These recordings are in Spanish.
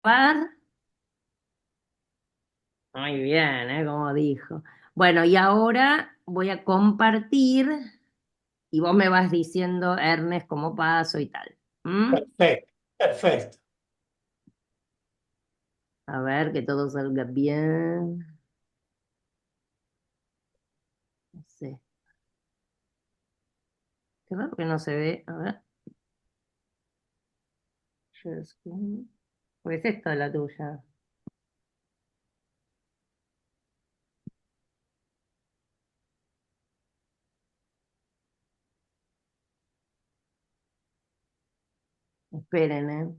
Par. Muy bien, como dijo. Bueno, y ahora voy a compartir y vos me vas diciendo, Ernest, cómo paso y tal. ¿Mm? Perfecto, perfecto. A ver, que todo salga bien. No sé. Qué raro que no se ve. A ver. Share screen. Pues esta es la tuya. Esperen, ¿eh?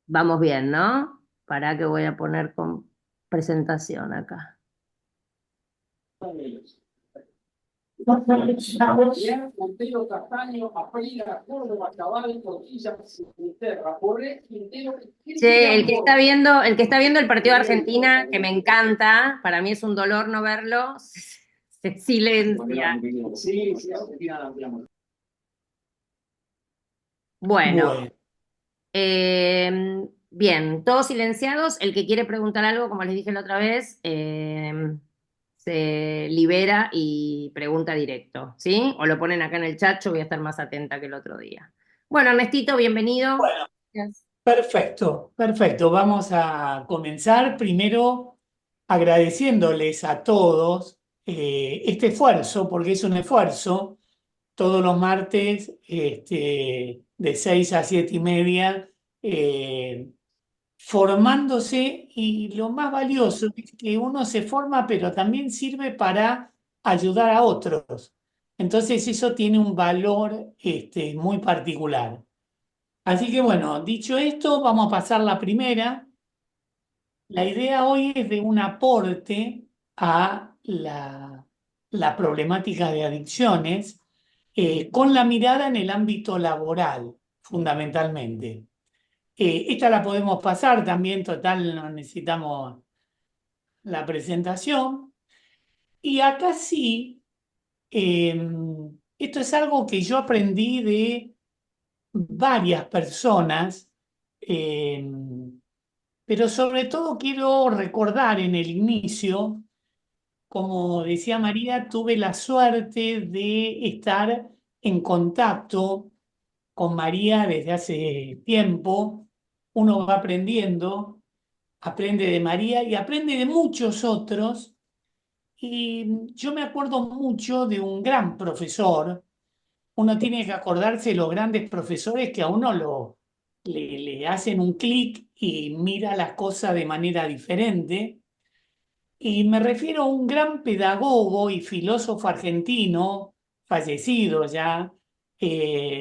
Vamos bien, ¿no? Para que voy a poner con presentación acá. Montero, Castaño, Afriga, Córdoba, Cabal, Torquilla, Inglaterra, Borré, Quintero, Che, Cristian Borja. el que está viendo el partido de Argentina, que me encanta, para mí es un dolor no verlo, se silencia. Sí, sí, Argentina la ampliamos. Bueno, Bueno, bien, todos silenciados. El que quiere preguntar algo, como les dije la otra vez, se libera y pregunta directo, ¿sí? O lo ponen acá en el chat, yo voy a estar más atenta que el otro día. Bueno, Ernestito, bienvenido. bueno, Gracias. perfecto, perfecto. Vamos a comenzar primero agradeciéndoles a todos este esfuerzo, porque es un esfuerzo todos los martes de 6 a 7:30, formándose y lo más valioso es que uno se forma, pero también sirve para ayudar a otros. Entonces eso tiene un valor muy particular. Así que bueno, dicho esto, vamos a pasar la primera. La idea hoy es de un aporte a la problemática de adicciones, con la mirada en el ámbito laboral, fundamentalmente. Esta la podemos pasar también, total, no necesitamos la presentación. Y acá sí, eh, esto es algo que yo aprendí de varias personas, eh, pero sobre todo quiero recordar en el inicio, como decía María, tuve la suerte de estar en contacto con María desde hace tiempo. Uno va aprendiendo, aprende de María y aprende de muchos otros. Y yo me acuerdo mucho de un gran profesor. Uno tiene que acordarse de los grandes profesores que a uno le hacen un clic y mira las cosas de manera diferente. Y me refiero a un gran pedagogo y filósofo argentino, fallecido ya,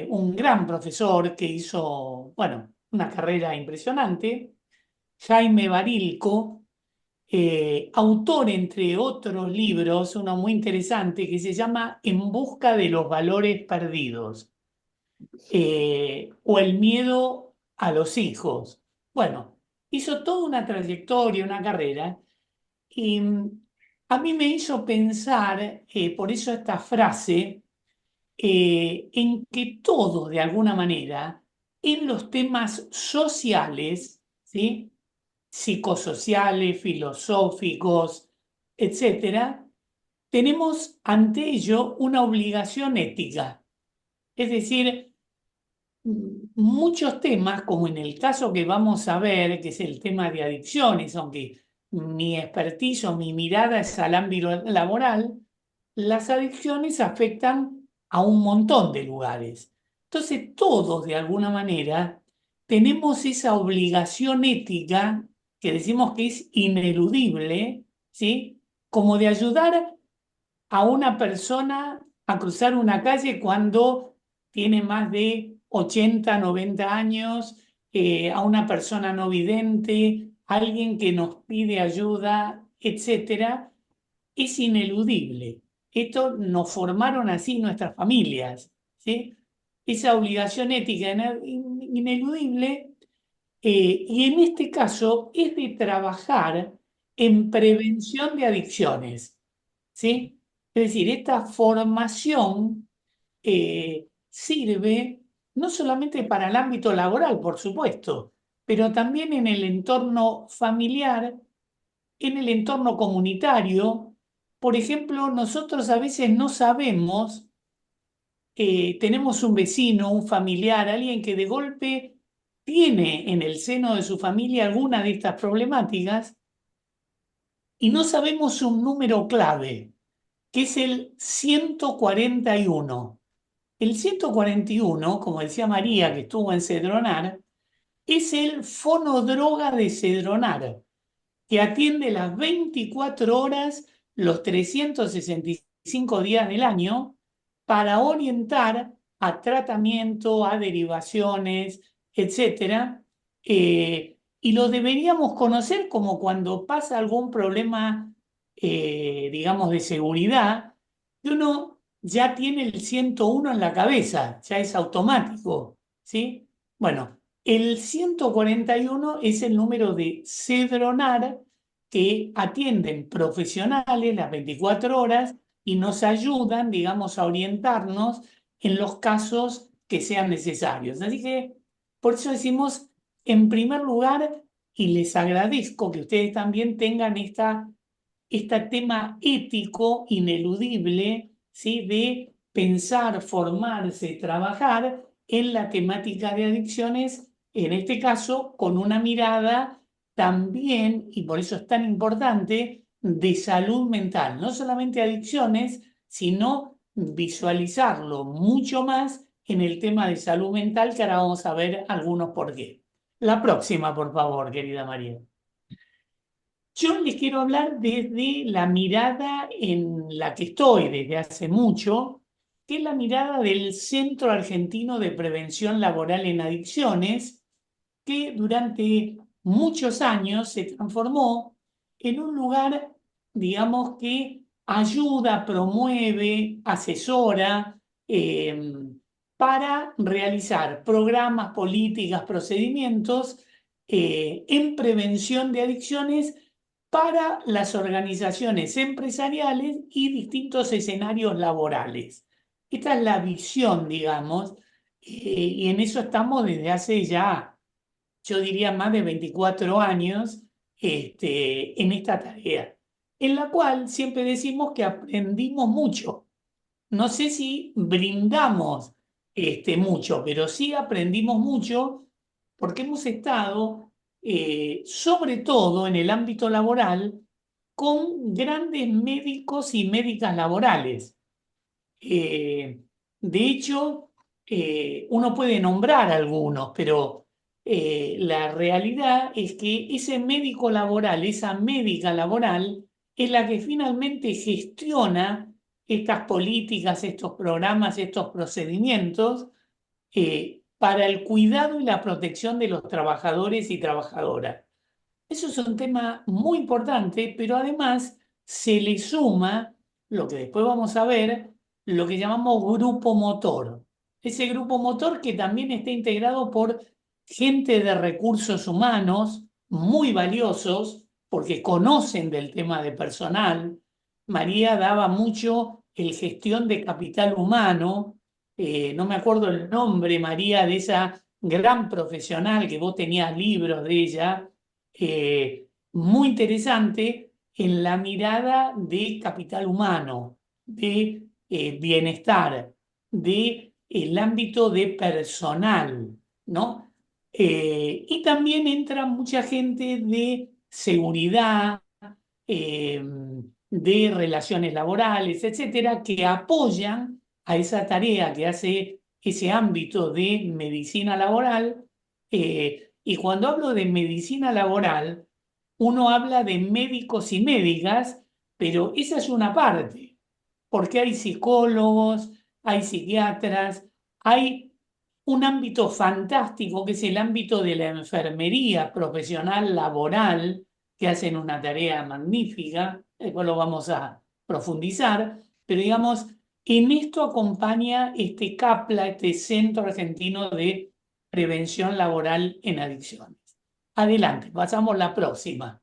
un gran profesor que hizo, bueno, una carrera impresionante, Jaime Barilco, autor, entre otros libros, uno muy interesante que se llama En busca de los valores perdidos, o El miedo a los hijos. Bueno, hizo toda una trayectoria, una carrera, y a mí me hizo pensar, por eso esta frase, en que todos, de alguna manera, en los temas sociales, ¿sí? Psicosociales, filosóficos, etcétera, tenemos ante ello una obligación ética. Es decir, muchos temas, como en el caso que vamos a ver, que es el tema de adicciones, aunque mi expertise o mi mirada es al ámbito laboral, las adicciones afectan a un montón de lugares. Entonces, todos de alguna manera tenemos esa obligación ética que decimos que es ineludible, ¿sí? Como de ayudar a una persona a cruzar una calle cuando tiene más de 80 90 años, a una persona no vidente, alguien que nos pide ayuda, etcétera, es ineludible. Esto nos formaron así nuestras familias, ¿sí? Esa obligación ética ineludible, y en este caso es de trabajar en prevención de adicciones, ¿sí? Es decir, esta formación sirve no solamente para el ámbito laboral, por supuesto, pero también en el entorno familiar, en el entorno comunitario. Por ejemplo, nosotros a veces no sabemos, tenemos un vecino, un familiar, alguien que de golpe tiene en el seno de su familia alguna de estas problemáticas y no sabemos un número clave, que es el 141. El 141, como decía María, que estuvo en Cedronar, es el fonodroga de Cedronar, que atiende las 24 horas, los 365 días del año, para orientar a tratamiento, a derivaciones, etcétera. Y lo deberíamos conocer como cuando pasa algún problema, digamos, de seguridad, que uno ya tiene el 101 en la cabeza, ya es automático, ¿sí? Bueno, el 141 es el número de Cedronar que atienden profesionales las 24 horas y nos ayudan, digamos, a orientarnos en los casos que sean necesarios. Así que por eso decimos, en primer lugar, y les agradezco que ustedes también tengan este tema ético ineludible, ¿sí? De pensar, formarse, trabajar en la temática de adicciones, en este caso con una mirada también, y por eso es tan importante, de salud mental, no solamente adicciones, sino visualizarlo mucho más en el tema de salud mental, que ahora vamos a ver algunos por qué. La próxima, por favor, querida María. Yo les quiero hablar desde la mirada en la que estoy desde hace mucho, que es la mirada del Centro Argentino de Prevención Laboral en Adicciones, que durante muchos años se transformó en un lugar, digamos, que ayuda, promueve, asesora para realizar programas, políticas, procedimientos en prevención de adicciones para las organizaciones empresariales y distintos escenarios laborales. Esta es la visión, digamos, y en eso estamos desde hace ya, yo diría, más de 24 años en esta tarea, en la cual siempre decimos que aprendimos mucho. No sé si brindamos mucho, pero sí aprendimos mucho porque hemos estado, sobre todo en el ámbito laboral, con grandes médicos y médicas laborales. Eh, de hecho, uno puede nombrar algunos, pero la realidad es que ese médico laboral, esa médica laboral, es la que finalmente gestiona estas políticas, estos programas, estos procedimientos para el cuidado y la protección de los trabajadores y trabajadoras. Eso es un tema muy importante, pero además se le suma lo que después vamos a ver, lo que llamamos grupo motor. Ese grupo motor que también está integrado por gente de recursos humanos muy valiosos, porque conocen del tema de personal. María daba mucho el gestión de capital humano. No me acuerdo el nombre, María, de esa gran profesional que vos tenías libros de ella, muy interesante en la mirada de capital humano, de bienestar, de el ámbito de personal, ¿no? Y también entra mucha gente de seguridad, eh, de relaciones laborales, etcétera, que apoyan a esa tarea que hace ese ámbito de medicina laboral. Y cuando hablo de medicina laboral, uno habla de médicos y médicas, pero esa es una parte, porque hay psicólogos, hay psiquiatras, hay un ámbito fantástico que es el ámbito de la enfermería profesional laboral, que hacen una tarea magnífica, después lo vamos a profundizar, pero digamos, en esto acompaña este CAPLA, este Centro Argentino de Prevención Laboral en Adicciones. Adelante, pasamos a la próxima.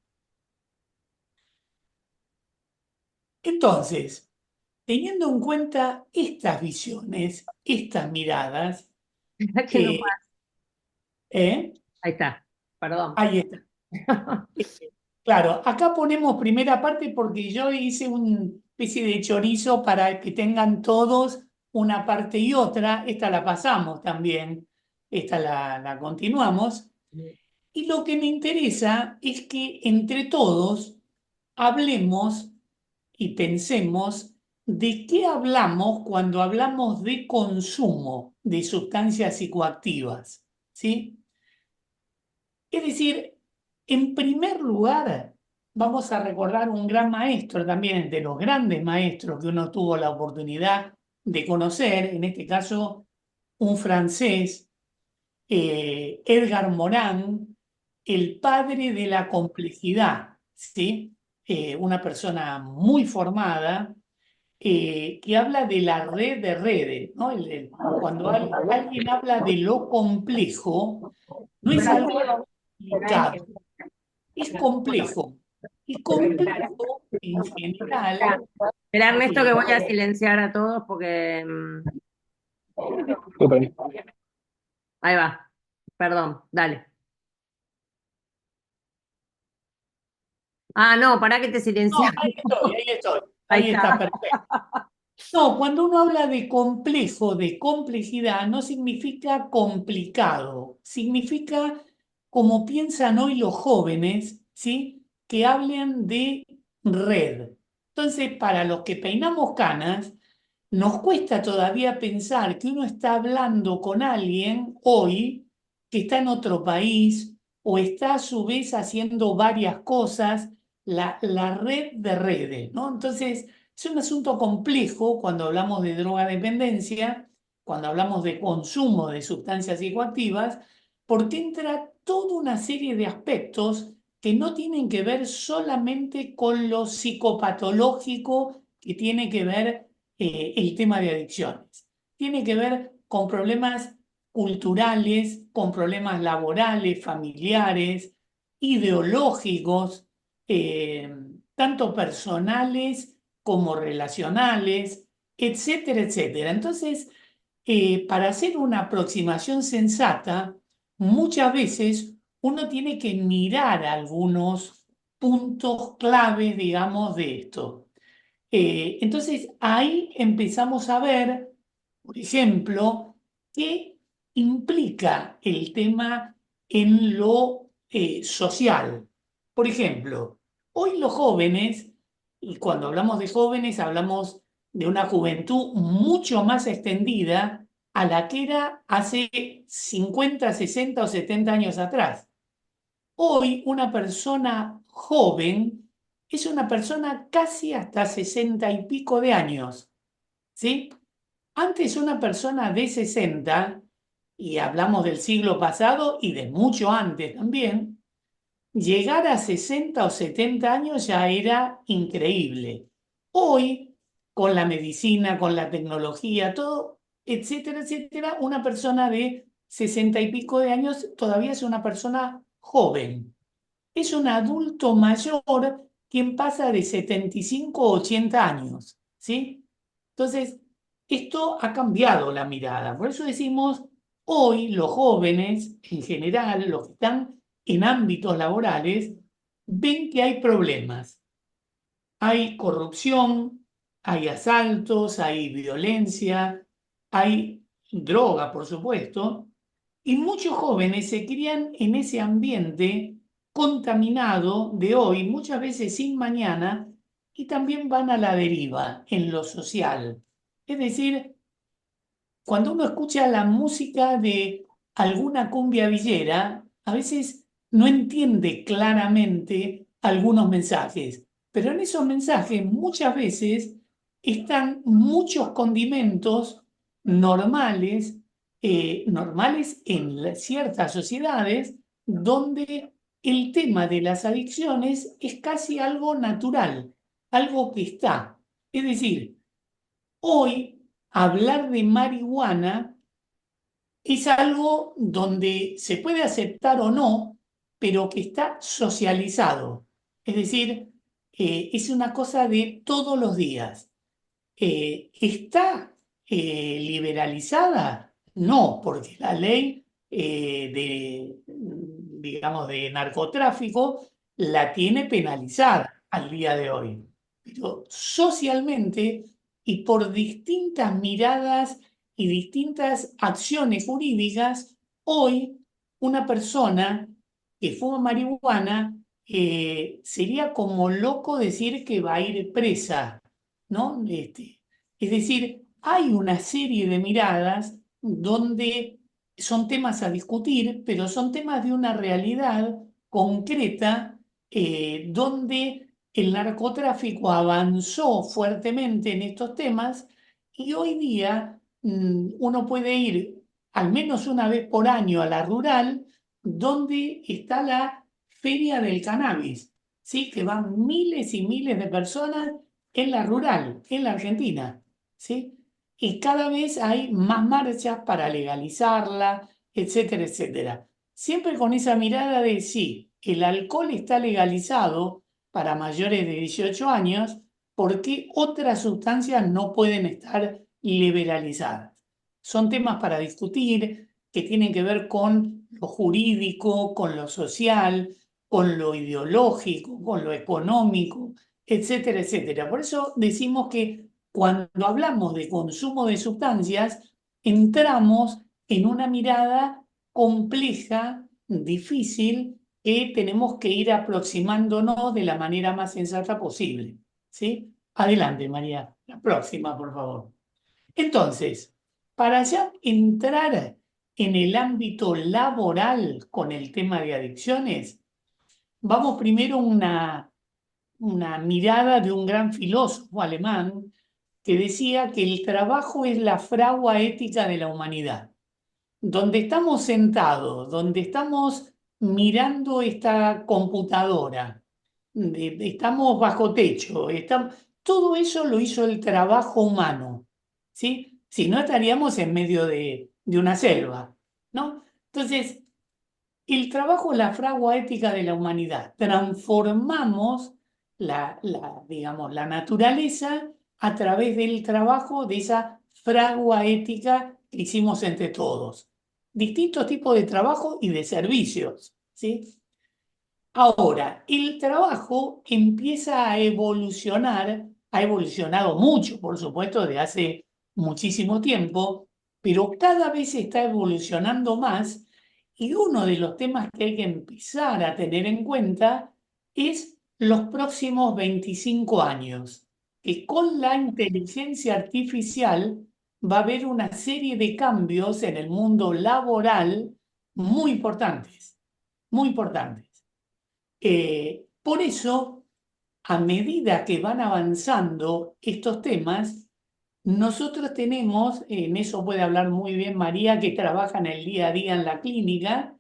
Entonces, teniendo en cuenta estas visiones, estas miradas, Que no Eh, pasa. ¿Eh? Ahí está, perdón. Ahí está. Claro, acá ponemos primera parte porque yo hice una especie de chorizo para que tengan todos una parte y otra. Esta la pasamos también, esta la continuamos. Y lo que me interesa es que entre todos hablemos y pensemos de qué hablamos cuando hablamos de consumo de sustancias psicoactivas, ¿sí? Es decir, en primer lugar, vamos a recordar un gran maestro también, de los grandes maestros que uno tuvo la oportunidad de conocer, en este caso un francés, Edgar Morin, el padre de la complejidad, ¿sí? Una persona muy formada que habla de la red de redes, ¿no? Cuando alguien habla de lo complejo, no es algo complicado, es complejo. Y complejo en general, Espera, Ernesto, que eh, voy a silenciar a todos porque Ok. ahí va. Perdón, dale. Ah, no, para que te no, silencié. ahí estoy, Ahí ahí está, está. perfecto. No, cuando uno habla de complejo, de complejidad, no significa complicado, significa como piensan hoy los jóvenes, ¿sí? Que hablan de red. Entonces, para los que peinamos canas, nos cuesta todavía pensar que uno está hablando con alguien hoy que está en otro país o está a su vez haciendo varias cosas, la red de redes, ¿no? Entonces, es un asunto complejo cuando hablamos de drogadependencia, cuando hablamos de consumo de sustancias psicoactivas, porque entra toda una serie de aspectos que no tienen que ver solamente con lo psicopatológico que tiene que ver el tema de adicciones. Tiene que ver con problemas culturales, con problemas laborales, familiares, ideológicos, eh, tanto personales como relacionales, etcétera, etcétera. Entonces, para hacer una aproximación sensata, muchas veces uno tiene que mirar algunos puntos claves, digamos, de esto. Entonces ahí empezamos a ver, por ejemplo, qué implica el tema en lo social. Por ejemplo, hoy los jóvenes, y cuando hablamos de jóvenes hablamos de una juventud mucho más extendida a la que era hace 50, 60 o 70 años atrás. Hoy una persona joven es una persona casi hasta 60 y pico de años, ¿sí? Antes una persona de 60, y hablamos del siglo pasado y de mucho antes también, llegar a 60 o 70 años ya era increíble. Hoy, con la medicina, con la tecnología, todo, etcétera, etcétera, una persona de 60 y pico de años todavía es una persona joven. Es un adulto mayor quien pasa de 75 a 80 años, ¿sí? Entonces, esto ha cambiado la mirada. Por eso decimos, hoy los jóvenes, en general, los que están en ámbitos laborales, ven que hay problemas. Hay corrupción, hay asaltos, hay violencia, hay droga, por supuesto, y muchos jóvenes se crían en ese ambiente contaminado de hoy, muchas veces sin mañana, y también van a la deriva en lo social. Es decir, cuando uno escucha la música de alguna cumbia villera, a veces no entiende claramente algunos mensajes, pero en esos mensajes muchas veces están muchos condimentos normales, normales en ciertas sociedades donde el tema de las adicciones es casi algo natural, algo que está. Es decir, hoy hablar de marihuana es algo donde se puede aceptar o no, pero que está socializado. Es decir, es una cosa de todos los días. ¿Está liberalizada? No, porque la ley digamos, de narcotráfico la tiene penalizada al día de hoy. Pero socialmente y por distintas miradas y distintas acciones jurídicas, hoy una persona que fuma marihuana sería como loco decir que va a ir presa, ¿no? Es decir, hay una serie de miradas donde son temas a discutir, pero son temas de una realidad concreta donde el narcotráfico avanzó fuertemente en estos temas y hoy día uno puede ir al menos una vez por año a la rural, donde está la feria del cannabis, ¿sí? Que van miles y miles de personas en la rural, en la Argentina, ¿sí? Y cada vez hay más marchas para legalizarla, etcétera, etcétera. Siempre con esa mirada de sí, el alcohol está legalizado para mayores de 18 años, ¿por qué otras sustancias no pueden estar liberalizadas? Son temas para discutir que tienen que ver con lo jurídico, con lo social, con lo ideológico, con lo económico, etcétera, etcétera. Por eso decimos que cuando hablamos de consumo de sustancias, entramos en una mirada compleja, difícil, que tenemos que ir aproximándonos de la manera más sensata posible. ¿Sí? Adelante, María. La próxima, por favor. Entonces, para ya entrar en el ámbito laboral con el tema de adicciones, vamos primero a una mirada de un gran filósofo alemán que decía que el trabajo es la fragua ética de la humanidad. Donde estamos sentados, donde estamos mirando esta computadora, estamos bajo techo, todo eso lo hizo el trabajo humano, ¿sí? Si no estaríamos en medio de una selva, ¿no? Entonces, el trabajo es la fragua ética de la humanidad. Transformamos digamos, la naturaleza a través del trabajo de esa fragua ética que hicimos entre todos. Distintos tipos de trabajo y de servicios, ¿sí? Ahora, el trabajo empieza a evolucionar, ha evolucionado mucho, por supuesto, de hace muchísimo tiempo, pero cada vez está evolucionando más y uno de los temas que hay que empezar a tener en cuenta es los próximos 25 años, que con la inteligencia artificial va a haber una serie de cambios en el mundo laboral muy importantes, muy importantes. Por eso, a medida que van avanzando estos temas, nosotros tenemos, en eso puede hablar muy bien María, que trabaja en el día a día en la clínica,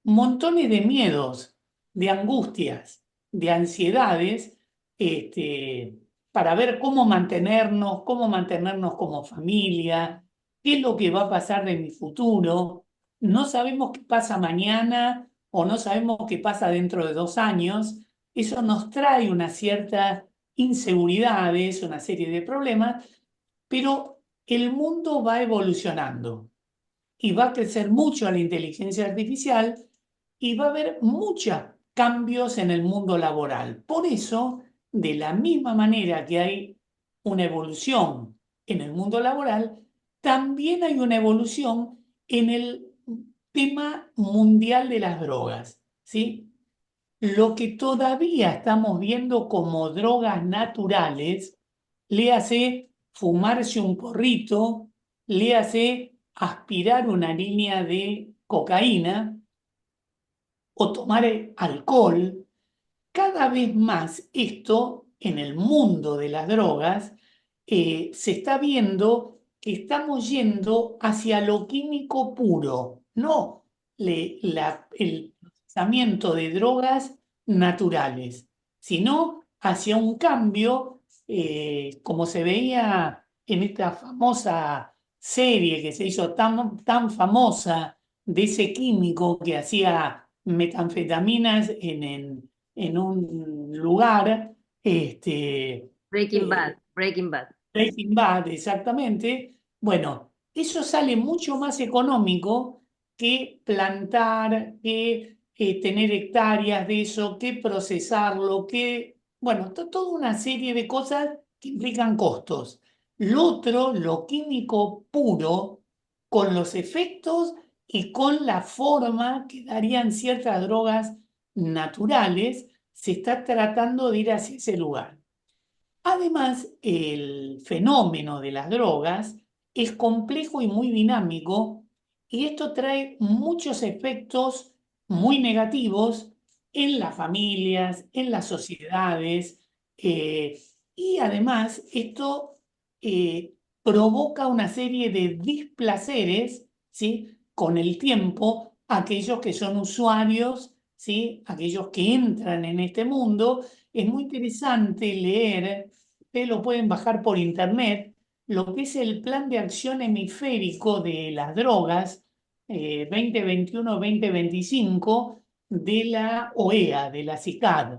montones de miedos, de angustias, de ansiedades, este, para ver cómo mantenernos como familia, qué es lo que va a pasar de mi futuro. No sabemos qué pasa mañana o no sabemos qué pasa dentro de 2 años. Eso nos trae una cierta inseguridades, una serie de problemas, pero el mundo va evolucionando y va a crecer mucho la inteligencia artificial y va a haber muchos cambios en el mundo laboral. Por eso, de la misma manera que hay una evolución en el mundo laboral, también hay una evolución en el tema mundial de las drogas, ¿sí? Lo que todavía estamos viendo como drogas naturales, le hace fumarse un porrito, le hace aspirar una línea de cocaína o tomar alcohol, cada vez más esto en el mundo de las drogas se está viendo que estamos yendo hacia lo químico puro, no el procesamiento de drogas naturales, sino hacia un cambio, como se veía en esta famosa serie que se hizo tan famosa de ese químico que hacía metanfetaminas en un lugar, Breaking Bad, eh, Breaking Bad. Breaking Bad, exactamente. Bueno, Eso sale mucho más económico que plantar, que tener hectáreas de eso, que procesarlo, que, bueno, toda una serie de cosas que implican costos. Lo otro, lo químico puro, con los efectos y con la forma que darían ciertas drogas naturales, se está tratando de ir hacia ese lugar. Además, el fenómeno de las drogas es complejo y muy dinámico y esto trae muchos efectos muy negativos en las familias, en las sociedades eh, y además esto provoca una serie de displaceres, ¿sí? Con el tiempo, aquellos que son usuarios, ¿sí? Aquellos que entran en este mundo. Es muy interesante leer, ustedes lo pueden bajar por internet, lo que es el Plan de Acción Hemisférico de las Drogas 2021-2025 de la OEA, de la CICAD.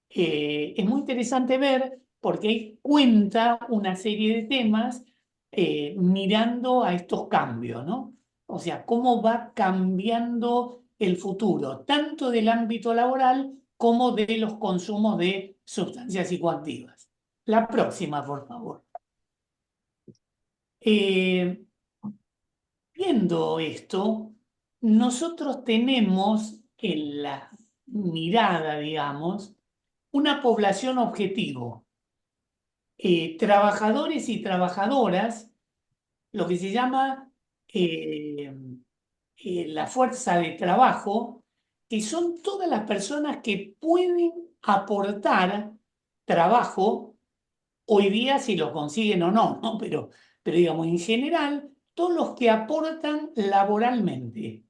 Es muy interesante ver porque ahí cuenta una serie de temas mirando a estos cambios, ¿no? O sea, cómo va cambiando el futuro, tanto del ámbito laboral como de los consumos de sustancias psicoactivas. La próxima, por favor. Eh, Viendo esto, nosotros tenemos en la mirada, digamos, una población objetivo, trabajadores y trabajadoras, lo que se llama eh, la fuerza de trabajo, que son todas las personas que pueden aportar trabajo hoy día si lo consiguen o no, ¿no? Pero digamos, en general, todos los que aportan laboralmente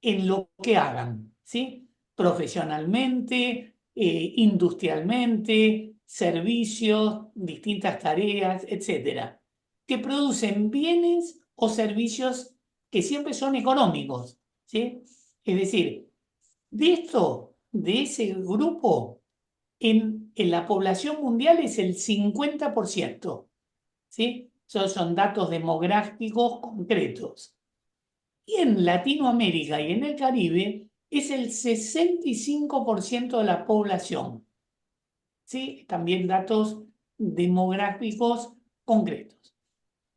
en lo que hagan, ¿sí? Profesionalmente, industrialmente, servicios, distintas tareas, etcétera, que producen bienes o servicios que siempre son económicos, ¿sí? Es decir, de esto, de ese grupo, en la población mundial es el 50%, ¿sí? Esos son datos demográficos concretos. Y en Latinoamérica y en el Caribe es el 65% de la población, ¿sí? También datos demográficos concretos.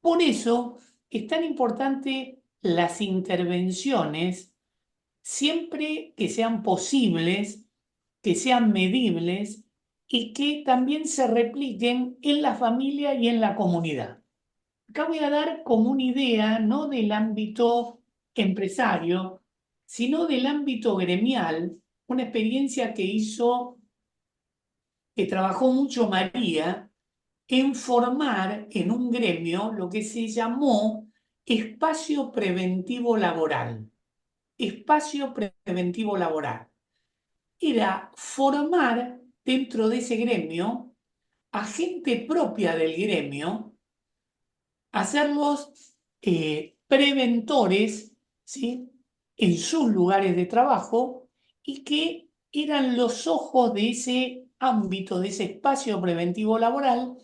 Por eso es tan importante las intervenciones siempre que sean posibles, que sean medibles y que también se repliquen en la familia y en la comunidad. Acá voy a dar como una idea, no del ámbito empresario, sino del ámbito gremial, una experiencia que trabajó mucho María en formar en un gremio lo que se llamó espacio preventivo laboral. Espacio preventivo laboral. Era formar dentro de ese gremio a gente propia del gremio, hacerlos preventores, ¿sí? En sus lugares de trabajo y que eran los ojos de ese ámbito, de ese espacio preventivo laboral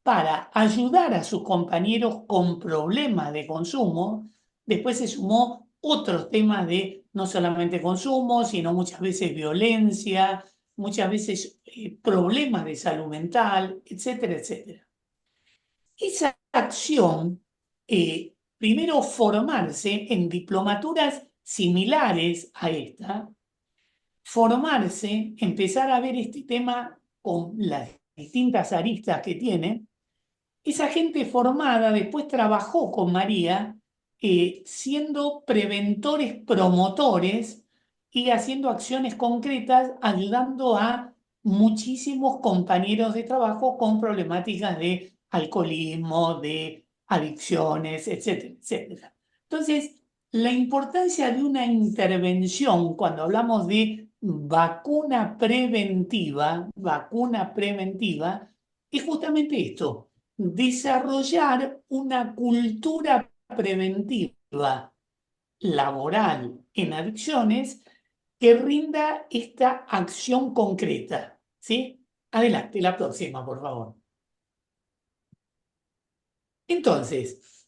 para ayudar a sus compañeros con problemas de consumo. Después se sumó otros temas de no solamente consumo, sino muchas veces violencia, muchas veces problemas de salud mental, etcétera, etcétera. Esa acción, primero formarse en diplomaturas similares a esta, formarse, empezar a ver este tema con las distintas aristas que tiene. Esa gente formada después trabajó con María siendo preventores promotores y haciendo acciones concretas, ayudando a muchísimos compañeros de trabajo con problemáticas de alcoholismo, de adicciones, etcétera, etcétera. Entonces, la importancia de una intervención cuando hablamos de vacuna preventiva, es justamente esto: desarrollar una cultura preventiva laboral en adicciones que rinda esta acción concreta. ¿Sí? Adelante, la próxima, por favor. Entonces,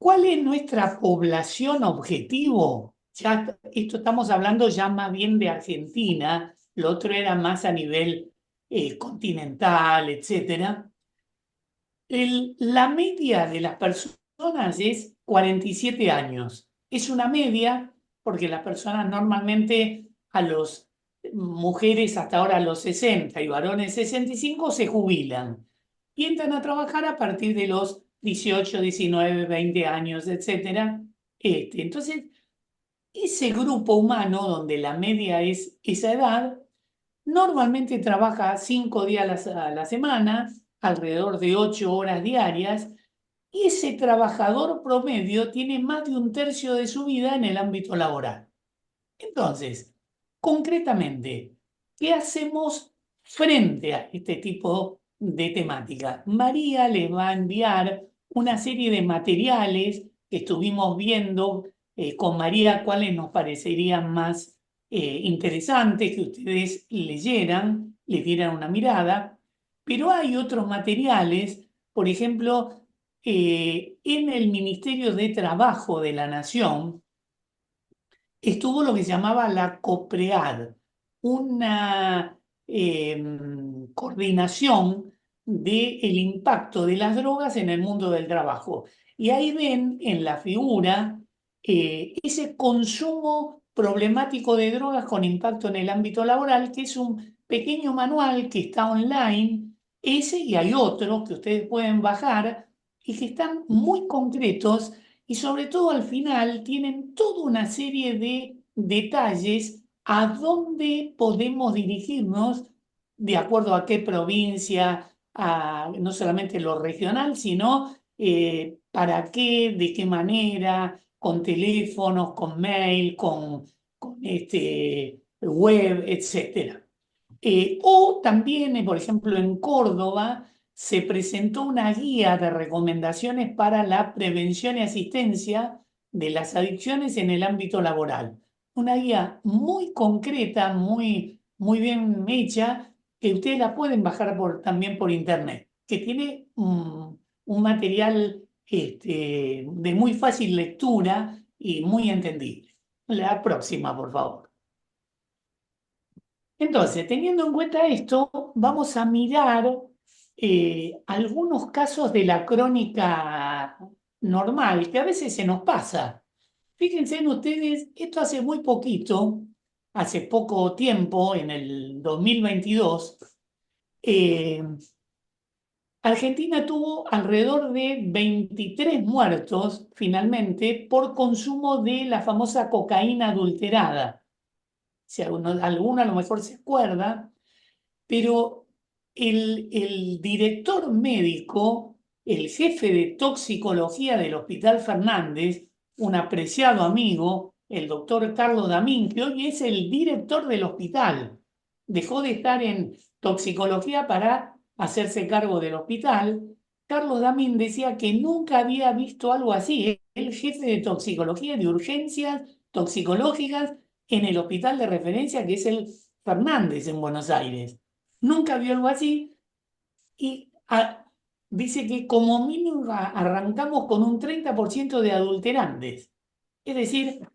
¿Cuál es nuestra población objetivo? Ya esto estamos hablando ya más bien de Argentina, lo otro era más a nivel continental, etcétera. La media de las personas es 47 años. Es una media porque las personas normalmente a los mujeres hasta ahora a los 60 y varones 65 se jubilan y entran a trabajar a partir de los 18, 19, 20 años, etcétera. Entonces, ese grupo humano donde la media es esa edad, normalmente trabaja 5 días a la semana, alrededor de 8 horas diarias, y ese trabajador promedio tiene más de un tercio de su vida en el ámbito laboral. Entonces, concretamente, ¿qué hacemos frente a este tipo de temática? María les va a enviar una serie de materiales que estuvimos viendo con María, cuáles nos parecerían más interesantes que ustedes leyeran, les dieran una mirada, pero hay otros materiales, por ejemplo, en el Ministerio de Trabajo de la Nación, estuvo lo que se llamaba la COPREAD, una coordinación del impacto de las drogas en el mundo del trabajo. Y ahí ven en la figura ese consumo problemático de drogas con impacto en el ámbito laboral, que es un pequeño manual que está online, ese y hay otros que ustedes pueden bajar y que están muy concretos y sobre todo al final tienen toda una serie de detalles a dónde podemos dirigirnos de acuerdo a qué provincia, no solamente lo regional, sino para qué, de qué manera, con teléfonos, con mail, con web, etcétera. O también, por ejemplo, en Córdoba se presentó una guía de recomendaciones para la prevención y asistencia de las adicciones en el ámbito laboral. Una guía muy concreta, muy bien hecha, que ustedes la pueden bajar también por internet, que tiene un material de muy fácil lectura y muy entendible. La próxima, por favor. Entonces, teniendo en cuenta esto, vamos a mirar algunos casos de la crónica normal, que a veces se nos pasa. Fíjense en ustedes, esto hace muy poquito, hace poco tiempo, en el 2022, eh, Argentina tuvo alrededor de 23 muertos, finalmente, por consumo de la famosa cocaína adulterada. Si alguno a lo mejor se acuerda, pero el director médico, el jefe de toxicología del Hospital Fernández, un apreciado amigo, el doctor Carlos Damín, que hoy es el director del hospital, dejó de estar en toxicología para hacerse cargo del hospital. Carlos Damín decía que nunca había visto algo así. El jefe de toxicología de urgencias toxicológicas en el hospital de referencia que es el Fernández en Buenos Aires. Nunca vio algo así y dice que como mínimo arrancamos con un 30% de adulterantes. Es decir,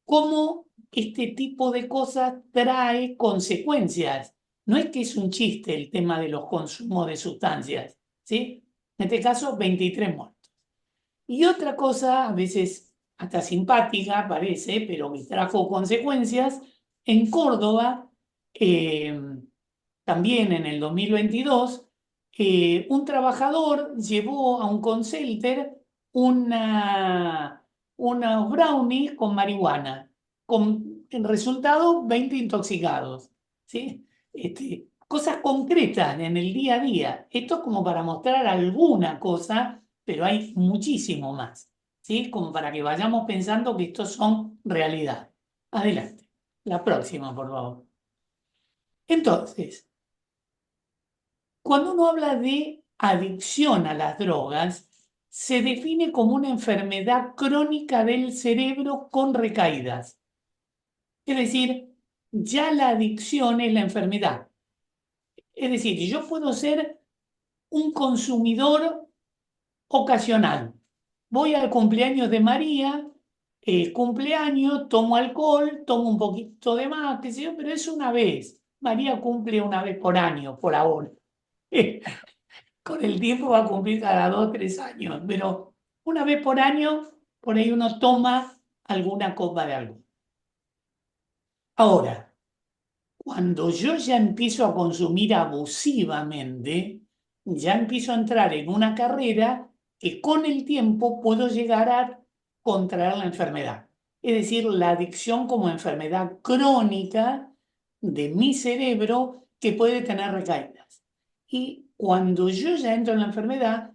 cómo este tipo de cosas trae consecuencias. No es que es un chiste el tema de los consumos de sustancias, ¿sí? En este caso, 23 muertos. Y otra cosa, a veces hasta simpática parece, pero que trajo consecuencias, en Córdoba, eh, también en el 2022, un trabajador llevó a un call center unos brownies con marihuana, con en resultado 20 intoxicados. ¿Sí? Cosas concretas en el día a día. Esto es como para mostrar alguna cosa, pero hay muchísimo más. ¿Sí? Como para que vayamos pensando que estos son realidad. Adelante. La próxima, por favor. Entonces, cuando uno habla de adicción a las drogas, se define como una enfermedad crónica del cerebro con recaídas. Es decir, ya la adicción es la enfermedad. Es decir, yo puedo ser un consumidor ocasional, Voy al cumpleaños de María, cumpleaños, tomo alcohol, tomo un poquito de más, qué sé yo, pero es una vez. María cumple una vez por año, por ahora. Con el tiempo va a cumplir cada 2 o 3 años, pero una vez por año, por ahí uno toma alguna copa de algo. Ahora, cuando yo ya empiezo a consumir abusivamente, ya empiezo a entrar en una carrera que con el tiempo puedo llegar a contraer la enfermedad. Es decir, la adicción como enfermedad crónica de mi cerebro que puede tener recaídas. Y cuando yo ya entro en la enfermedad,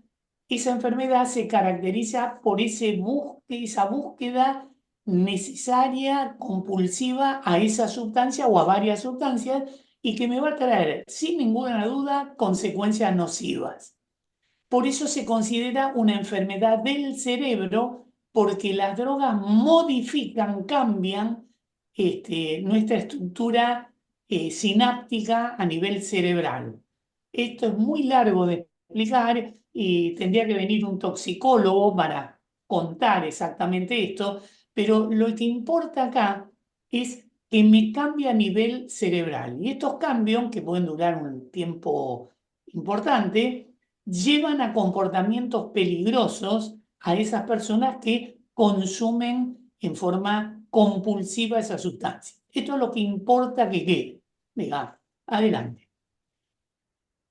esa enfermedad se caracteriza por esa búsqueda necesaria, compulsiva a esa sustancia o a varias sustancias y que me va a traer, sin ninguna duda, consecuencias nocivas. Por eso se considera una enfermedad del cerebro, porque las drogas modifican, cambian nuestra estructura sináptica a nivel cerebral. Esto es muy largo de explicar y tendría que venir un toxicólogo para contar exactamente esto, pero lo que importa acá es que me cambia a nivel cerebral. Y estos cambios, que pueden durar un tiempo importante, llevan a comportamientos peligrosos a esas personas que consumen en forma compulsiva esa sustancia. Esto es lo que importa que quede. Venga, adelante.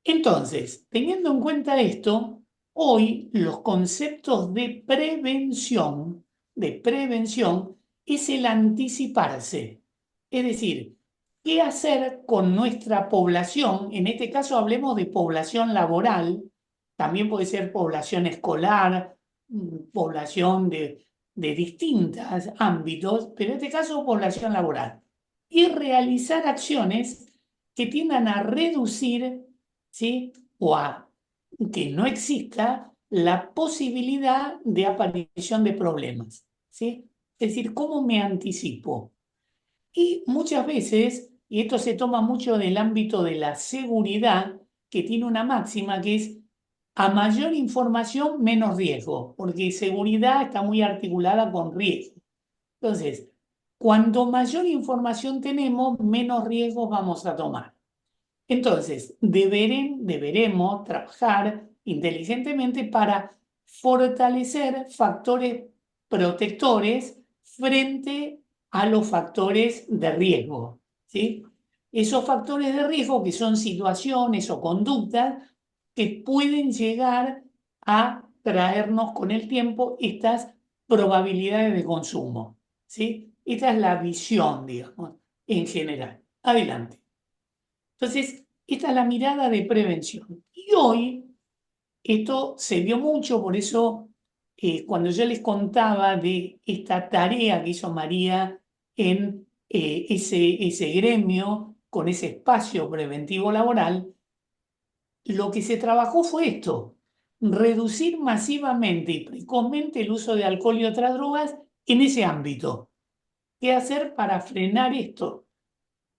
Entonces, teniendo en cuenta esto, hoy los conceptos de prevención, es el anticiparse. Es decir, ¿qué hacer con nuestra población? En este caso hablemos de población laboral, también puede ser población escolar, población de distintos ámbitos, pero en este caso población laboral. Y realizar acciones que tiendan a reducir, ¿sí? O a que no exista la posibilidad de aparición de problemas, ¿sí? Es decir, ¿cómo me anticipo? Y muchas veces, y esto se toma mucho del ámbito de la seguridad, que tiene una máxima que es: a mayor información, menos riesgo, porque seguridad está muy articulada con riesgo. Entonces, cuanto mayor información tenemos, menos riesgos vamos a tomar. Entonces, deberemos trabajar inteligentemente para fortalecer factores protectores frente a los factores de riesgo, ¿sí? Esos factores de riesgo que son situaciones o conductas que pueden llegar a traernos con el tiempo estas probabilidades de consumo, ¿sí? Esta es la visión, digamos, en general. Adelante. Entonces, esta es la mirada de prevención. Y hoy esto se vio mucho, por eso cuando yo les contaba de esta tarea que hizo María en ese gremio, con ese espacio preventivo laboral, lo que se trabajó fue esto: reducir masivamente y precozmente el uso de alcohol y otras drogas en ese ámbito. ¿Qué hacer para frenar esto?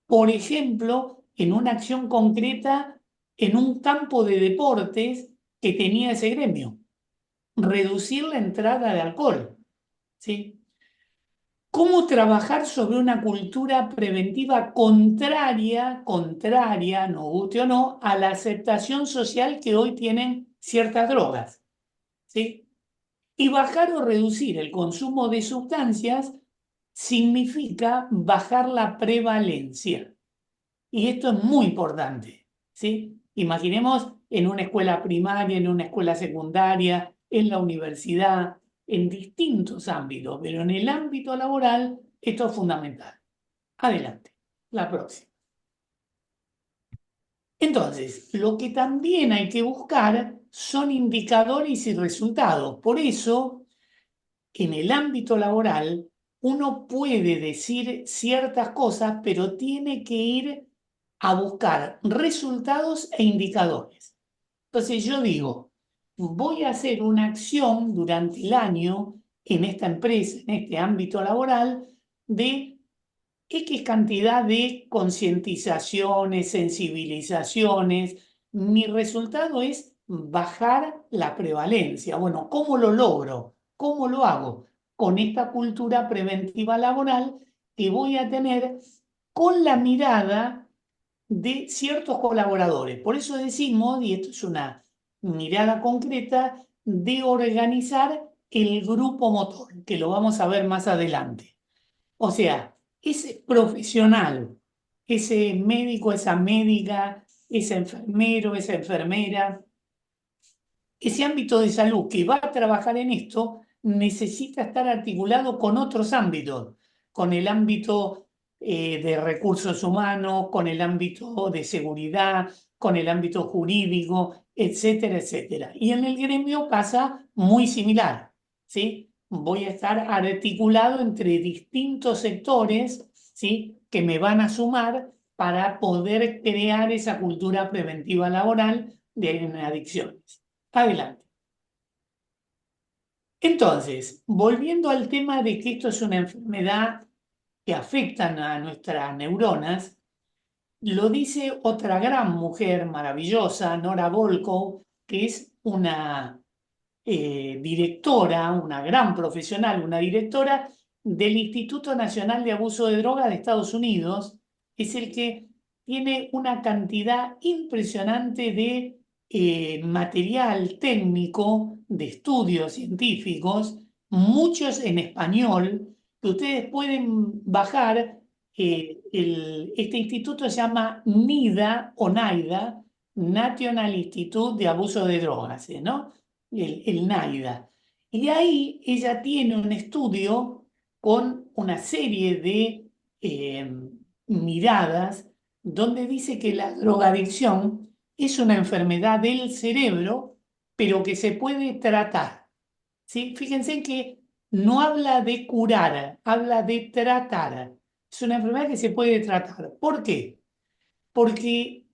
Por ejemplo, en una acción concreta en un campo de deportes que tenía ese gremio, reducir la entrada de alcohol, ¿sí? ¿Cómo trabajar sobre una cultura preventiva contraria, no guste o no, a la aceptación social que hoy tienen ciertas drogas, ¿sí? Y bajar o reducir el consumo de sustancias significa bajar la prevalencia. Y esto es muy importante, ¿sí? Imaginemos en una escuela primaria, en una escuela secundaria, en la universidad, en distintos ámbitos, pero en el ámbito laboral esto es fundamental. Adelante, la próxima. Entonces, lo que también hay que buscar son indicadores y resultados. Por eso, en el ámbito laboral, uno puede decir ciertas cosas, pero tiene que ir a buscar resultados e indicadores. Entonces yo digo, voy a hacer una acción durante el año en esta empresa, en este ámbito laboral, de X cantidad de concientizaciones, sensibilizaciones. Mi resultado es bajar la prevalencia. Bueno, ¿cómo lo logro? ¿Cómo lo hago? Con esta cultura preventiva laboral que voy a tener con la mirada de ciertos colaboradores. Por eso decimos, y esto es una mirada concreta, de organizar el grupo motor, que lo vamos a ver más adelante. O sea, ese profesional, ese médico, esa médica, ese enfermero, esa enfermera, ese ámbito de salud que va a trabajar en esto necesita estar articulado con otros ámbitos, con el ámbito de recursos humanos, con el ámbito de seguridad, con el ámbito jurídico, etcétera, etcétera. Y en el gremio pasa muy similar, ¿sí? Voy a estar articulado entre distintos sectores, ¿sí? Que me van a sumar para poder crear esa cultura preventiva laboral de adicciones. Adelante. Entonces, volviendo al tema de que esto es una enfermedad que afecta a nuestras neuronas, lo dice otra gran mujer maravillosa, Nora Volkow, que es una directora, una gran profesional, una directora del Instituto Nacional de Abuso de Drogas de Estados Unidos. Es el que tiene una cantidad impresionante de material técnico, de estudios científicos, muchos en español, que ustedes pueden bajar. Este instituto se llama NIDA o NAIDA, National Institute de Abuso de Drogas, ¿no? El NAIDA. Y ahí ella tiene un estudio con una serie de miradas donde dice que la drogadicción es una enfermedad del cerebro, pero que se puede tratar. ¿Sí? Fíjense que no habla de curar, habla de tratar. Es una enfermedad que se puede tratar. ¿Por qué? Porque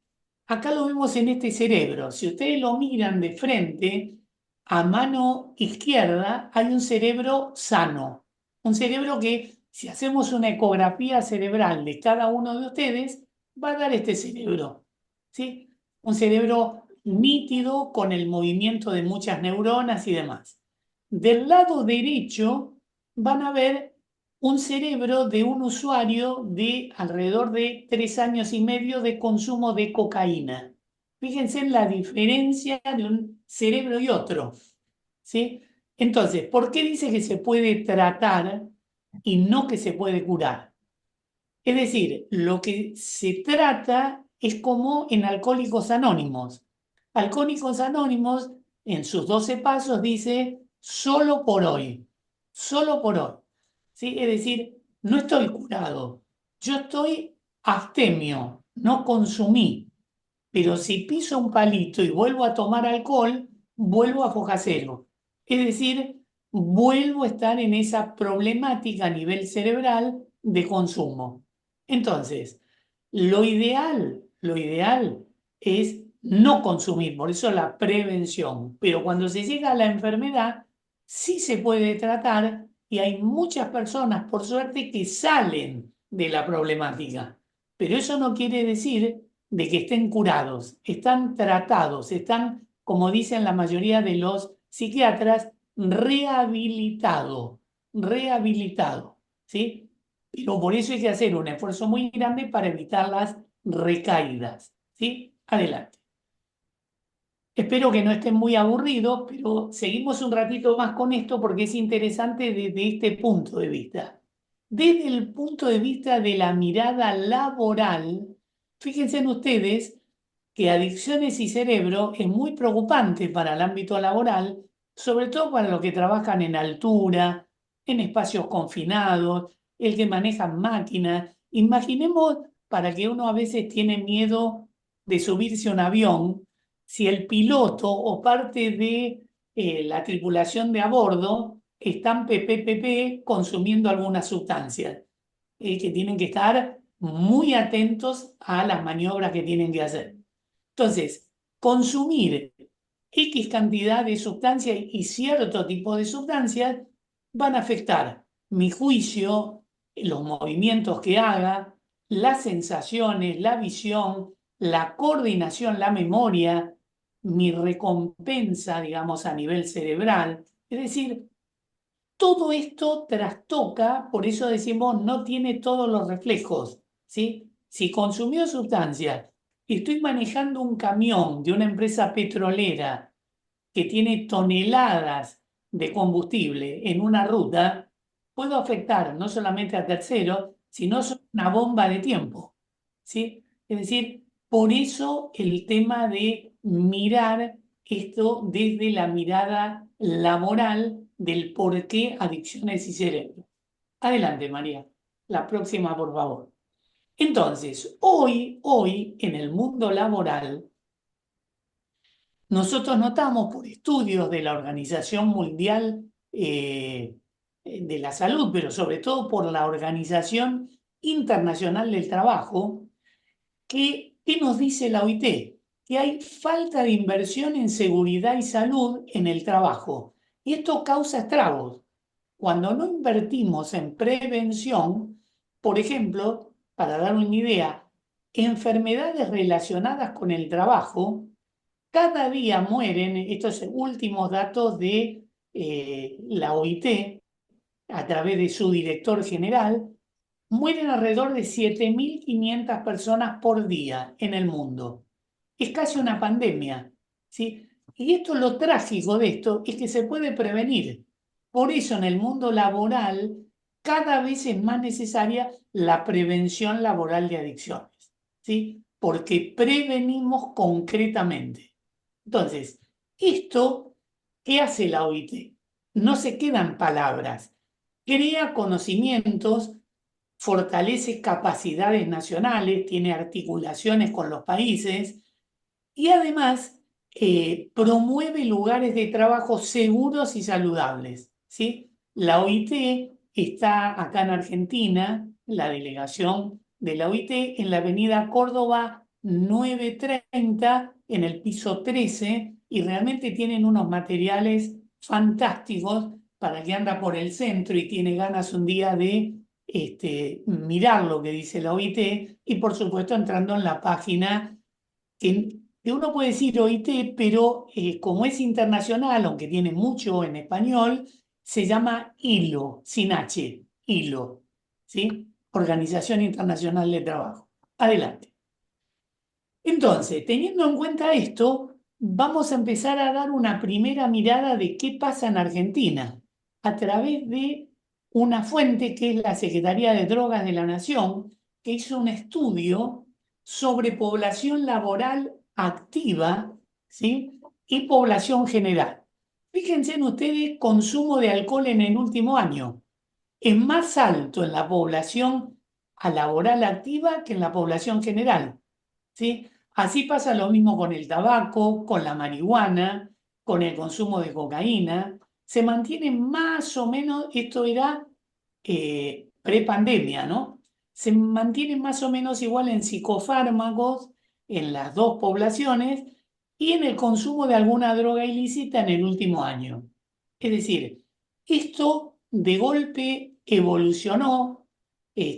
acá lo vemos en este cerebro. Si ustedes lo miran de frente, a mano izquierda hay un cerebro sano. Un cerebro que, si hacemos una ecografía cerebral de cada uno de ustedes, va a dar este cerebro. ¿Sí? Un cerebro nítido con el movimiento de muchas neuronas y demás. Del lado derecho van a ver un cerebro de un usuario de alrededor de 3 años y medio de consumo de cocaína. Fíjense en la diferencia de un cerebro y otro, ¿sí? Entonces, ¿por qué dice que se puede tratar y no que se puede curar? Es decir, lo que se trata es como en Alcohólicos Anónimos. Alcohólicos Anónimos, en sus 12 pasos, dice solo por hoy, solo por hoy. ¿Sí? Es decir, no estoy curado, yo estoy abstemio, no consumí, pero si piso un palito y vuelvo a tomar alcohol, vuelvo a foja cero. Es decir, vuelvo a estar en esa problemática a nivel cerebral de consumo. Entonces, lo ideal es no consumir, por eso la prevención. Pero cuando se llega a la enfermedad, sí se puede tratar y hay muchas personas, por suerte, que salen de la problemática. Pero eso no quiere decir de que estén curados, están tratados, están, como dicen la mayoría de los psiquiatras, rehabilitado, ¿sí? Pero por eso hay que hacer un esfuerzo muy grande para evitar las recaídas, ¿sí? Adelante. Espero que no estén muy aburridos, pero seguimos un ratito más con esto porque es interesante desde este punto de vista. Desde el punto de vista de la mirada laboral, fíjense en ustedes que adicciones y cerebro es muy preocupante para el ámbito laboral, sobre todo para los que trabajan en altura, en espacios confinados, el que maneja máquinas. Imaginemos para que uno a veces tiene miedo de subirse a un avión, si el piloto o parte de la tripulación de a bordo están consumiendo algunas sustancias, que tienen que estar muy atentos a las maniobras que tienen que hacer. Entonces, consumir X cantidad de sustancias y cierto tipo de sustancias van a afectar mi juicio, los movimientos que haga, las sensaciones, la visión, la coordinación, la memoria, mi recompensa, digamos, a nivel cerebral. Es decir, todo esto trastoca, por eso decimos, no tiene todos los reflejos, ¿sí? Si consumió sustancias, estoy manejando un camión de una empresa petrolera que tiene toneladas de combustible en una ruta, puedo afectar no solamente a terceros, sino es una bomba de tiempo, ¿sí? Es decir, por eso el tema de mirar esto desde la mirada laboral del por qué adicciones y cerebro. Adelante, María. La próxima, por favor. Entonces, hoy en el mundo laboral, nosotros notamos por estudios de la Organización Mundial de la Salud, pero sobre todo por la Organización Internacional del Trabajo, ¿qué nos dice la OIT? Que hay falta de inversión en seguridad y salud en el trabajo. Y esto causa estragos. Cuando no invertimos en prevención, por ejemplo, para dar una idea, enfermedades relacionadas con el trabajo, cada día mueren, estos últimos datos de la OIT, a través de su director general, mueren alrededor de 7.500 personas por día en el mundo. Es casi una pandemia, ¿sí? Y esto, lo trágico de esto, es que se puede prevenir. Por eso en el mundo laboral cada vez es más necesaria la prevención laboral de adicciones, ¿sí? Porque prevenimos concretamente. Entonces, esto, ¿qué hace la OIT? No se quedan palabras, crea conocimientos, fortalece capacidades nacionales, tiene articulaciones con los países y además promueve lugares de trabajo seguros y saludables, ¿sí? La OIT está acá en Argentina, la delegación de la OIT, en la avenida Córdoba 930, en el piso 13, y realmente tienen unos materiales fantásticos para el que anda por el centro y tiene ganas un día de mirar lo que dice la OIT y por supuesto entrando en la página que uno puede decir OIT, pero como es internacional, aunque tiene mucho en español, se llama ILO, sin H, ILO, ¿sí? Organización Internacional de Trabajo. Adelante. Entonces, teniendo en cuenta esto, vamos a empezar a dar una primera mirada de qué pasa en Argentina a través de una fuente que es la Secretaría de Drogas de la Nación, que hizo un estudio sobre población laboral activa, ¿sí? Y población general. Fíjense en ustedes, consumo de alcohol en el último año. Es más alto en la población laboral activa que en la población general, ¿sí? Así pasa lo mismo con el tabaco, con la marihuana, con el consumo de cocaína. Se mantiene más o menos, esto era prepandemia, ¿no? Se mantiene más o menos igual en psicofármacos en las dos poblaciones y en el consumo de alguna droga ilícita en el último año. Es decir, esto de golpe evolucionó,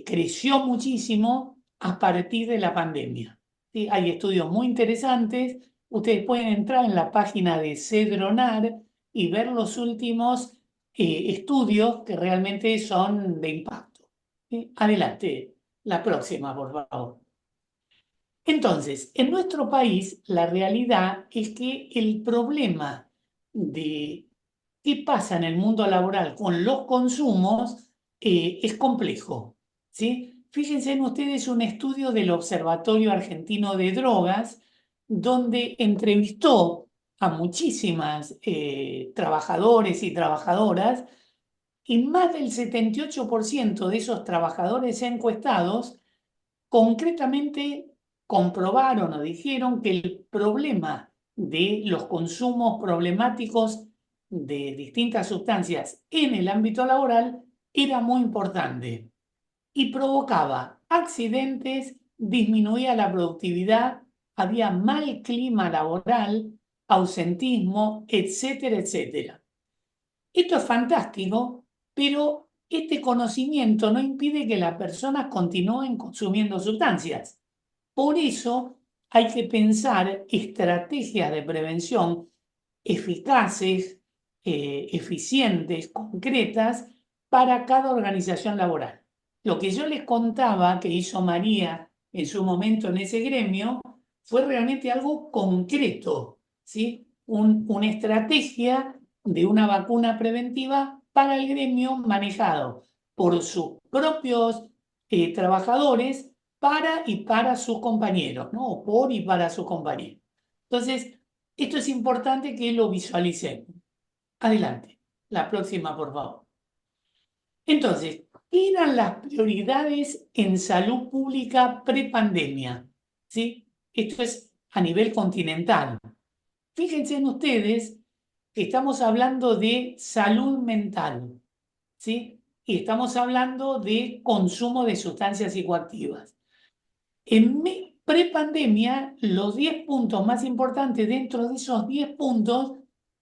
creció muchísimo a partir de la pandemia. ¿Sí? Hay estudios muy interesantes. Ustedes pueden entrar en la página de Cedronar y ver los últimos estudios que realmente son de impacto. ¿Sí? Adelante, la próxima, por favor. Entonces, en nuestro país, la realidad es que el problema de qué pasa en el mundo laboral con los consumos es complejo, ¿sí? Fíjense en ustedes un estudio del Observatorio Argentino de Drogas, donde entrevistó a muchísimas trabajadores y trabajadoras, y más del 78% de esos trabajadores encuestados concretamente comprobaron o dijeron que el problema de los consumos problemáticos de distintas sustancias en el ámbito laboral era muy importante y provocaba accidentes, disminuía la productividad, había mal clima laboral, ausentismo, etcétera, etcétera. Esto es fantástico, pero este conocimiento no impide que las personas continúen consumiendo sustancias. Por eso hay que pensar estrategias de prevención eficaces, eficientes, concretas, para cada organización laboral. Lo que yo les contaba que hizo María en su momento en ese gremio fue realmente algo concreto, ¿sí? Una estrategia de una vacuna preventiva para el gremio manejado por sus propios trabajadores para sus compañeros, ¿no? O por y para sus compañeros. Entonces, esto es importante que lo visualicemos. Adelante, la próxima, por favor. Entonces, ¿qué eran las prioridades en salud pública prepandemia? ¿Sí? Esto es a nivel continental. Fíjense en ustedes que estamos hablando de salud mental, ¿sí? Y estamos hablando de consumo de sustancias psicoactivas. En prepandemia, los 10 puntos más importantes, dentro de esos 10 puntos,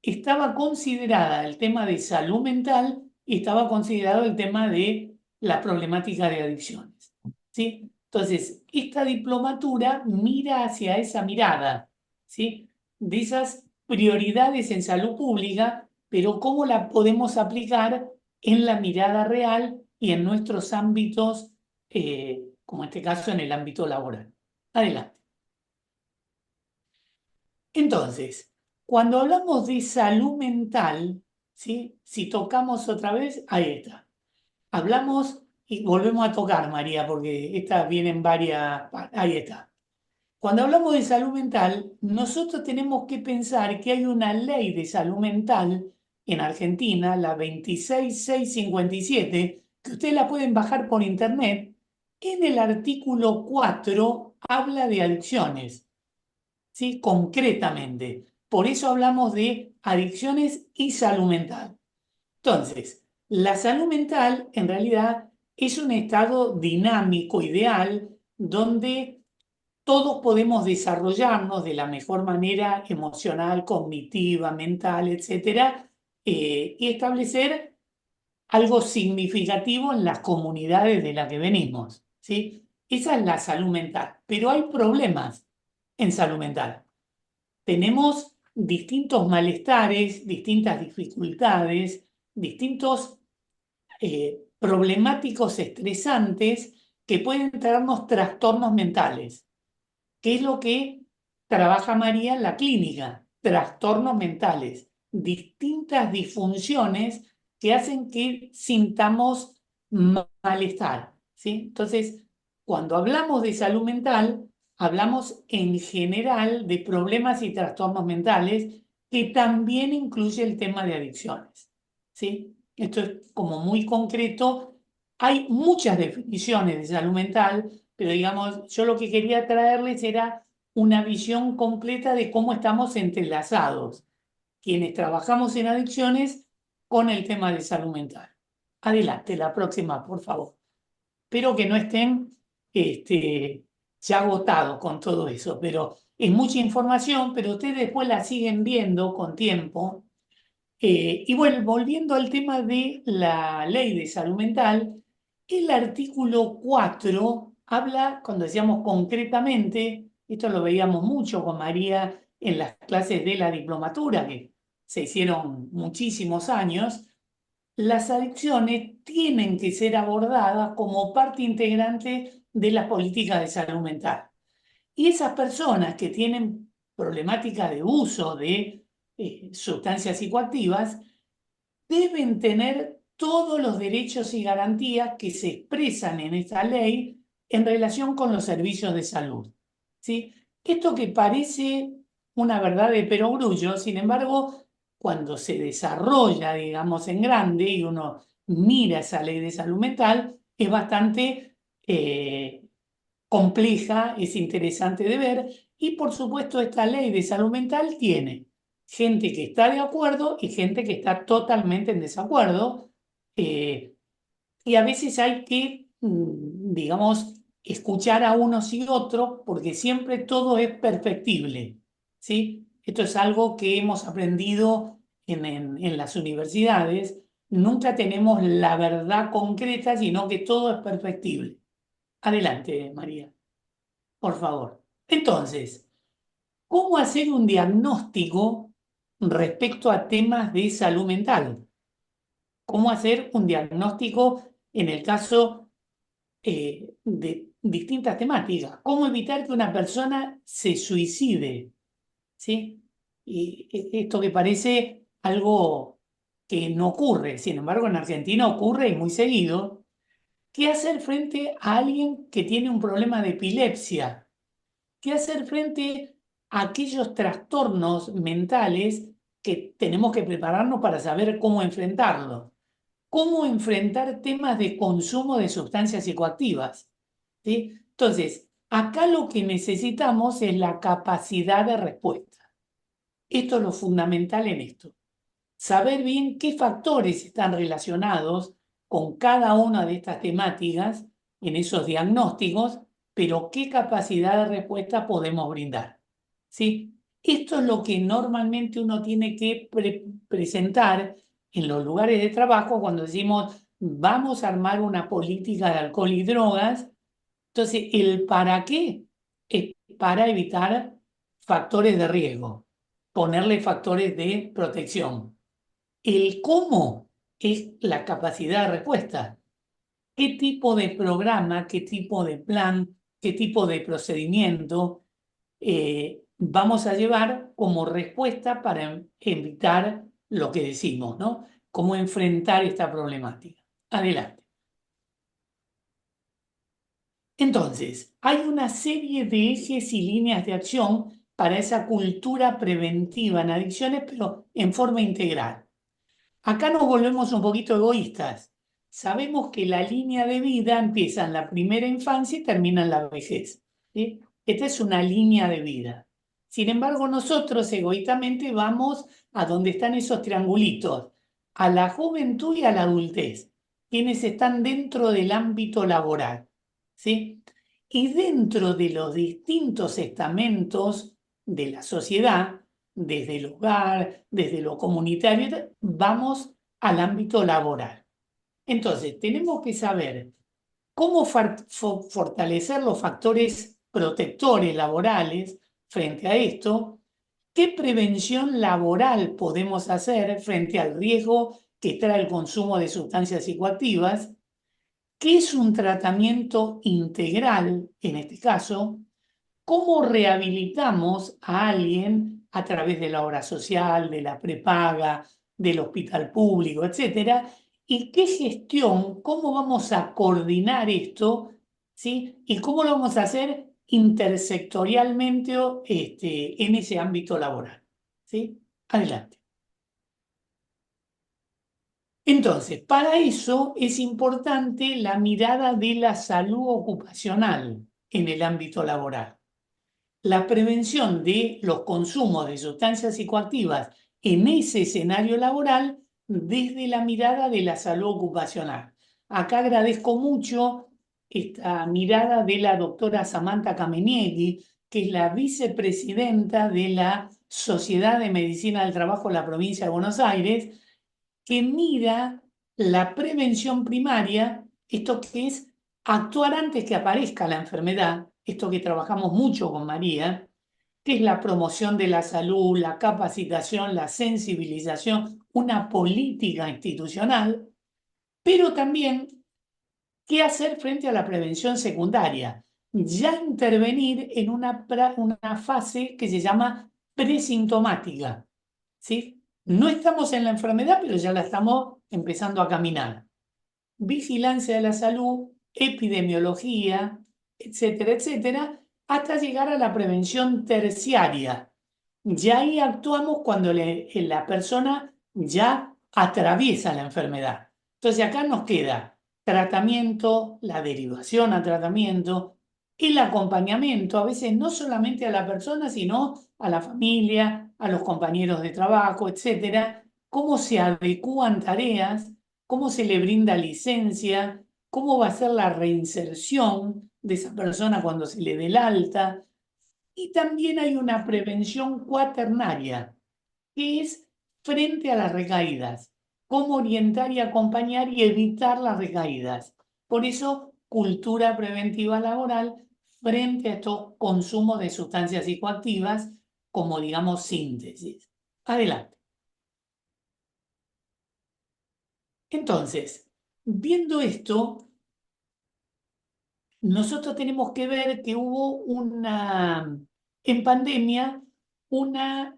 estaba considerada el tema de salud mental y estaba considerado el tema de la problemática de adicciones. ¿Sí? Entonces, esta diplomatura mira hacia esa mirada, ¿sí? De esas prioridades en salud pública, pero cómo la podemos aplicar en la mirada real y en nuestros ámbitos, como en este caso en el ámbito laboral. Adelante. Entonces, cuando hablamos de salud mental, ¿sí? Si tocamos otra vez, ahí está. Hablamos y volvemos a tocar, María, porque esta viene en varias. Ahí está. Cuando hablamos de salud mental, nosotros tenemos que pensar que hay una ley de salud mental en Argentina, la 26657, que ustedes la pueden bajar por internet. En el artículo 4 habla de adicciones, ¿sí? Concretamente. Por eso hablamos de adicciones y salud mental. Entonces, la salud mental en realidad es un estado dinámico, ideal, donde todos podemos desarrollarnos de la mejor manera emocional, cognitiva, mental, etcétera, y establecer algo significativo en las comunidades de las que venimos, ¿sí? Esa es la salud mental. Pero hay problemas en salud mental. Tenemos distintos malestares, distintas dificultades, distintos problemáticos estresantes que pueden traernos trastornos mentales, que es lo que trabaja María en la clínica, trastornos mentales, distintas disfunciones que hacen que sintamos malestar, ¿sí? Entonces, cuando hablamos de salud mental, hablamos en general de problemas y trastornos mentales que también incluye el tema de adicciones, ¿sí? Esto es como muy concreto. Hay muchas definiciones de salud mental, pero digamos, yo lo que quería traerles era una visión completa de cómo estamos entrelazados, quienes trabajamos en adicciones con el tema de salud mental. Adelante, la próxima, por favor. Espero que no estén ya agotados con todo eso, pero es mucha información, pero ustedes después la siguen viendo con tiempo. Y bueno, volviendo al tema de la ley de salud mental, el artículo 4 habla, cuando decíamos concretamente, esto lo veíamos mucho con María en las clases de la diplomatura, que se hicieron muchísimos años, las adicciones tienen que ser abordadas como parte integrante de las políticas de salud mental. Y esas personas que tienen problemática de uso de sustancias psicoactivas deben tener todos los derechos y garantías que se expresan en esta ley en relación con los servicios de salud, ¿sí? Esto que parece una verdad de perogrullo, sin embargo, cuando se desarrolla, digamos, en grande y uno mira esa ley de salud mental, es bastante compleja, es interesante de ver, y por supuesto esta ley de salud mental tiene gente que está de acuerdo y gente que está totalmente en desacuerdo, eh, y a veces hay que, digamos, escuchar a unos y otros porque siempre todo es perfectible, ¿sí? Esto es algo que hemos aprendido en las universidades. Nunca tenemos la verdad concreta, sino que todo es perfectible. Adelante, María, por favor. Entonces, ¿cómo hacer un diagnóstico respecto a temas de salud mental. Cómo hacer un diagnóstico en el caso de distintas temáticas. Cómo evitar que una persona se suicide, ¿sí? Y esto que parece algo que no ocurre, sin embargo en Argentina ocurre y muy seguido. ¿Qué hacer frente a alguien que tiene un problema de epilepsia? ¿Qué hacer frente a aquellos trastornos mentales que tenemos que prepararnos para saber cómo enfrentarlos? ¿Cómo enfrentar temas de consumo de sustancias psicoactivas? ¿Sí? Entonces, acá lo que necesitamos es la capacidad de respuesta. Esto es lo fundamental en esto. Saber bien qué factores están relacionados con cada una de estas temáticas en esos diagnósticos, pero qué capacidad de respuesta podemos brindar. ¿Sí? Esto es lo que normalmente uno tiene que presentar en los lugares de trabajo cuando decimos vamos a armar una política de alcohol y drogas. Entonces, el para qué es para evitar factores de riesgo, ponerle factores de protección. El cómo es la capacidad de respuesta. ¿Qué tipo de programa, qué tipo de plan, qué tipo de procedimiento vamos a llevar como respuesta para evitar lo que decimos, ¿no? Cómo enfrentar esta problemática. Adelante. Entonces, hay una serie de ejes y líneas de acción para esa cultura preventiva en adicciones, pero en forma integral. Acá nos volvemos un poquito egoístas. Sabemos que la línea de vida empieza en la primera infancia y termina en la vejez, ¿sí? Esta es una línea de vida. Sin embargo, nosotros egoístamente vamos a donde están esos triangulitos, a la juventud y a la adultez, quienes están dentro del ámbito laboral, ¿sí? Y dentro de los distintos estamentos de la sociedad, desde el hogar, desde lo comunitario, vamos al ámbito laboral. Entonces, tenemos que saber cómo fortalecer los factores protectores laborales frente a esto, qué prevención laboral podemos hacer frente al riesgo que trae el consumo de sustancias psicoactivas, qué es un tratamiento integral en este caso, cómo rehabilitamos a alguien a través de la obra social, de la prepaga, del hospital público, etcétera, y qué gestión, cómo vamos a coordinar esto, ¿sí? Y cómo lo vamos a hacer intersectorialmente en ese ámbito laboral, ¿sí? Adelante. Entonces, para eso es importante la mirada de la salud ocupacional en el ámbito laboral. La prevención de los consumos de sustancias psicoactivas en ese escenario laboral desde la mirada de la salud ocupacional. Acá agradezco mucho esta mirada de la doctora Samantha Camenieghi, que es la vicepresidenta de la Sociedad de Medicina del Trabajo de la provincia de Buenos Aires, que mira la prevención primaria, esto que es actuar antes que aparezca la enfermedad, esto que trabajamos mucho con María, que es la promoción de la salud, la capacitación, la sensibilización, una política institucional, pero también qué hacer frente a la prevención secundaria. Ya intervenir en una fase que se llama presintomática, ¿sí? No estamos en la enfermedad, pero ya la estamos empezando a caminar. Vigilancia de la salud, epidemiología, etcétera, etcétera, hasta llegar a la prevención terciaria. Ya ahí actuamos cuando la persona ya atraviesa la enfermedad. Entonces acá nos queda tratamiento, la derivación a tratamiento, el acompañamiento, a veces no solamente a la persona, sino a la familia, a los compañeros de trabajo, etcétera, cómo se adecúan tareas, cómo se le brinda licencia, cómo va a ser la reinserción de esa persona cuando se le dé el alta. Y también hay una prevención cuaternaria, que es frente a las recaídas, cómo orientar y acompañar y evitar las recaídas. Por eso, cultura preventiva laboral frente a estos consumos de sustancias psicoactivas como, digamos, síntesis. Adelante. Entonces, viendo esto, nosotros tenemos que ver que hubo en pandemia, una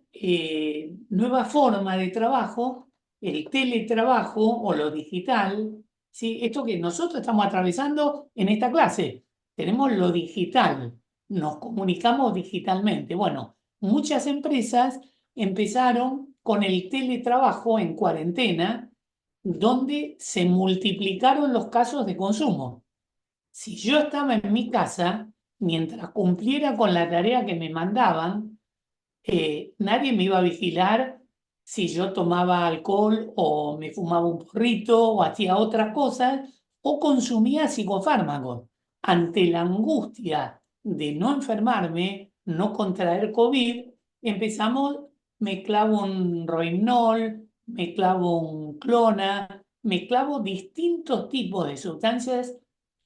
nueva forma de trabajo, el teletrabajo o lo digital, ¿sí? Esto que nosotros estamos atravesando en esta clase. Tenemos lo digital, nos comunicamos digitalmente. Bueno, muchas empresas empezaron con el teletrabajo en cuarentena, donde se multiplicaron los casos de consumo. Si yo estaba en mi casa, mientras cumpliera con la tarea que me mandaban, nadie me iba a vigilar si yo tomaba alcohol o me fumaba un porrito o hacía otras cosas o consumía psicofármacos. Ante la angustia de no enfermarme, no contraer COVID, empezamos, me clavo un Rohypnol, me clavo un Clona, me clavo distintos tipos de sustancias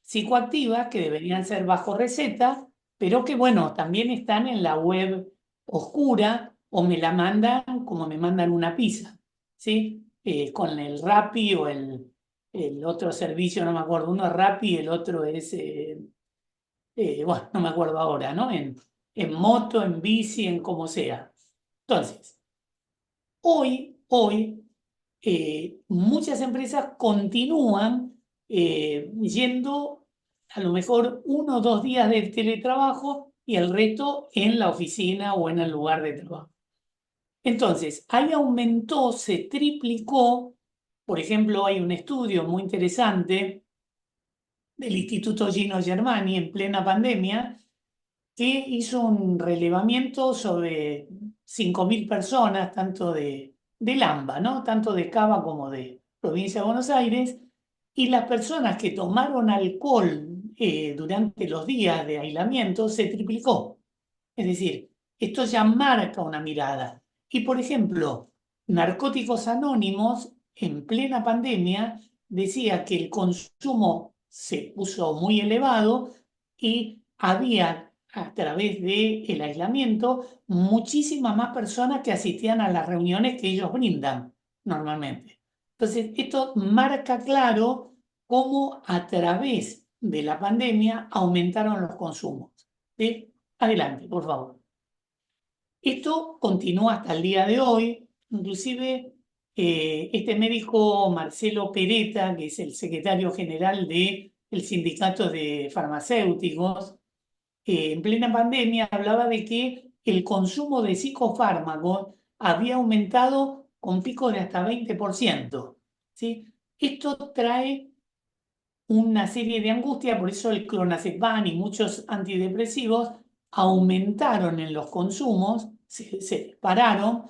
psicoactivas que deberían ser bajo receta, pero que, bueno, también están en la web oscura o me la mandan como me mandan una pizza, ¿sí? Con el Rappi o el otro servicio, no me acuerdo, uno es Rappi y el otro es, bueno, no me acuerdo ahora, ¿no? En moto, en bici, en como sea. Entonces, hoy muchas empresas continúan yendo a lo mejor 1 o 2 días de teletrabajo y el resto en la oficina o en el lugar de trabajo. Entonces, ahí aumentó, se triplicó. Por ejemplo, hay un estudio muy interesante del Instituto Gino Germani en plena pandemia que hizo un relevamiento sobre 5.000 personas, tanto del AMBA, ¿no? Tanto de Cava como de Provincia de Buenos Aires, y las personas que tomaron alcohol durante los días de aislamiento se triplicó. Es decir, esto ya marca una mirada. Y, por ejemplo, Narcóticos Anónimos, en plena pandemia, decía que el consumo se puso muy elevado y había, a través del aislamiento, muchísimas más personas que asistían a las reuniones que ellos brindan normalmente. Entonces, esto marca claro cómo a través de la pandemia aumentaron los consumos. ¿Sí? Adelante, por favor. Esto continúa hasta el día de hoy. Inclusive, este médico Marcelo Peretta, que es el secretario general del Sindicato de Farmacéuticos, en plena pandemia hablaba de que el consumo de psicofármacos había aumentado con picos de hasta 20%. ¿Sí? Esto trae una serie de angustia, por eso el clonazepam y muchos antidepresivos aumentaron en los consumos, se dispararon,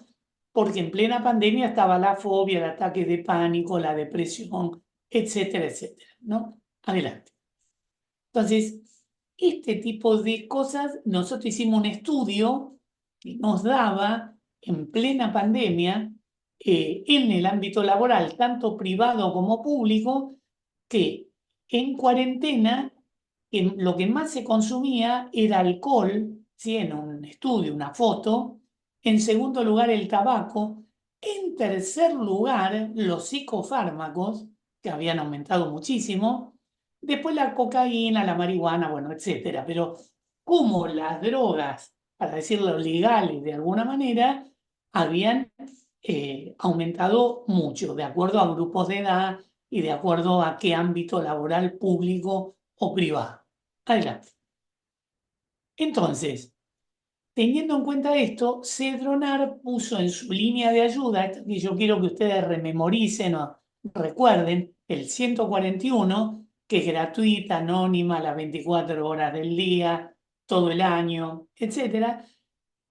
porque en plena pandemia estaba la fobia, el ataque de pánico, la depresión, etcétera, etcétera, ¿no? Adelante. Entonces, este tipo de cosas, nosotros hicimos un estudio que nos daba en plena pandemia, en el ámbito laboral, tanto privado como público, que en cuarentena lo que más se consumía era alcohol, ¿sí? En un estudio, una foto. En segundo lugar, el tabaco. En tercer lugar, los psicofármacos, que habían aumentado muchísimo. Después la cocaína, la marihuana, bueno, etcétera. Pero como las drogas, para decirlo legales de alguna manera, habían aumentado mucho, de acuerdo a grupos de edad y de acuerdo a qué ámbito laboral, público o privado. Adelante. Entonces, teniendo en cuenta esto, Cedronar puso en su línea de ayuda, esto que yo quiero que ustedes rememoricen o recuerden, el 141, que es gratuita, anónima, las 24 horas del día, todo el año, etcétera,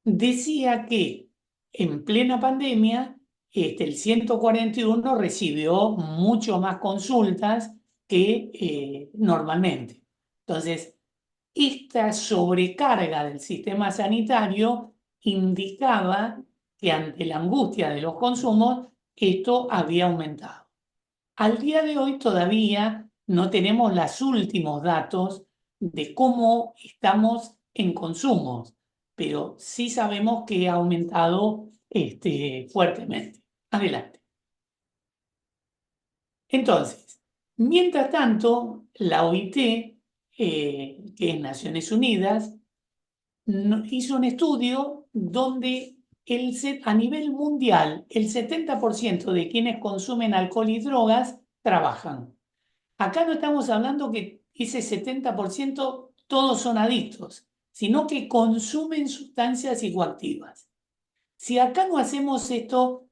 decía que en plena pandemia, el 141 recibió mucho más consultas que normalmente. Entonces, esta sobrecarga del sistema sanitario indicaba que ante la angustia de los consumos, esto había aumentado. Al día de hoy todavía no tenemos los últimos datos de cómo estamos en consumos, pero sí sabemos que ha aumentado fuertemente. Adelante. Entonces, mientras tanto, la OIT, que es Naciones Unidas, hizo un estudio donde a nivel mundial el 70% de quienes consumen alcohol y drogas trabajan. Acá no estamos hablando que ese 70% todos son adictos, sino que consumen sustancias psicoactivas. Si acá no hacemos esto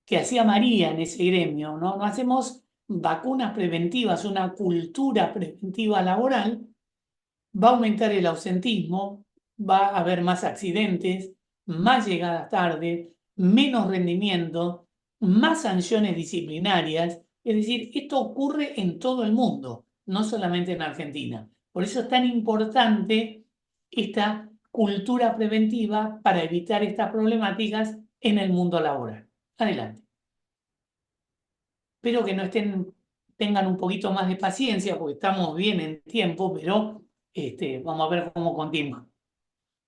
que hacía María en ese gremio, ¿no? No hacemos vacunas preventivas, una cultura preventiva laboral, va a aumentar el ausentismo, va a haber más accidentes, más llegadas tarde, menos rendimiento, más sanciones disciplinarias. Es decir, esto ocurre en todo el mundo, no solamente en Argentina. Por eso es tan importante esta cultura preventiva para evitar estas problemáticas en el mundo laboral. Adelante. Espero que no tengan un poquito más de paciencia porque estamos bien en tiempo, pero vamos a ver cómo continúa.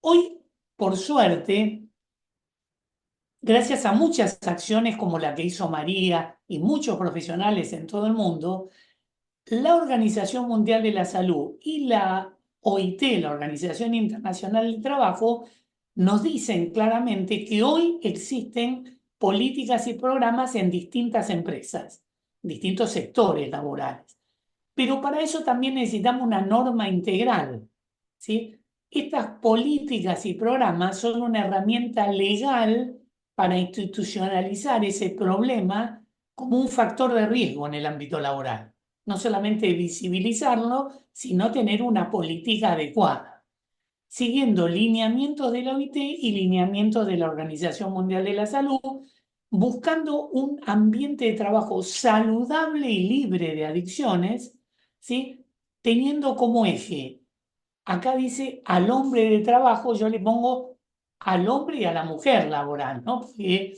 Hoy, por suerte, gracias a muchas acciones como la que hizo María y muchos profesionales en todo el mundo, la Organización Mundial de la Salud y la OIT, la Organización Internacional del Trabajo, nos dicen claramente que hoy existen políticas y programas en distintas empresas, distintos sectores laborales. Pero para eso también necesitamos una norma integral, ¿sí? Estas políticas y programas son una herramienta legal para institucionalizar ese problema como un factor de riesgo en el ámbito laboral. No solamente visibilizarlo, sino tener una política adecuada, siguiendo lineamientos de la OIT y lineamientos de la Organización Mundial de la Salud, buscando un ambiente de trabajo saludable y libre de adicciones, ¿sí? Teniendo como eje, acá dice al hombre de trabajo, yo le pongo al hombre y a la mujer laboral, ¿no? Porque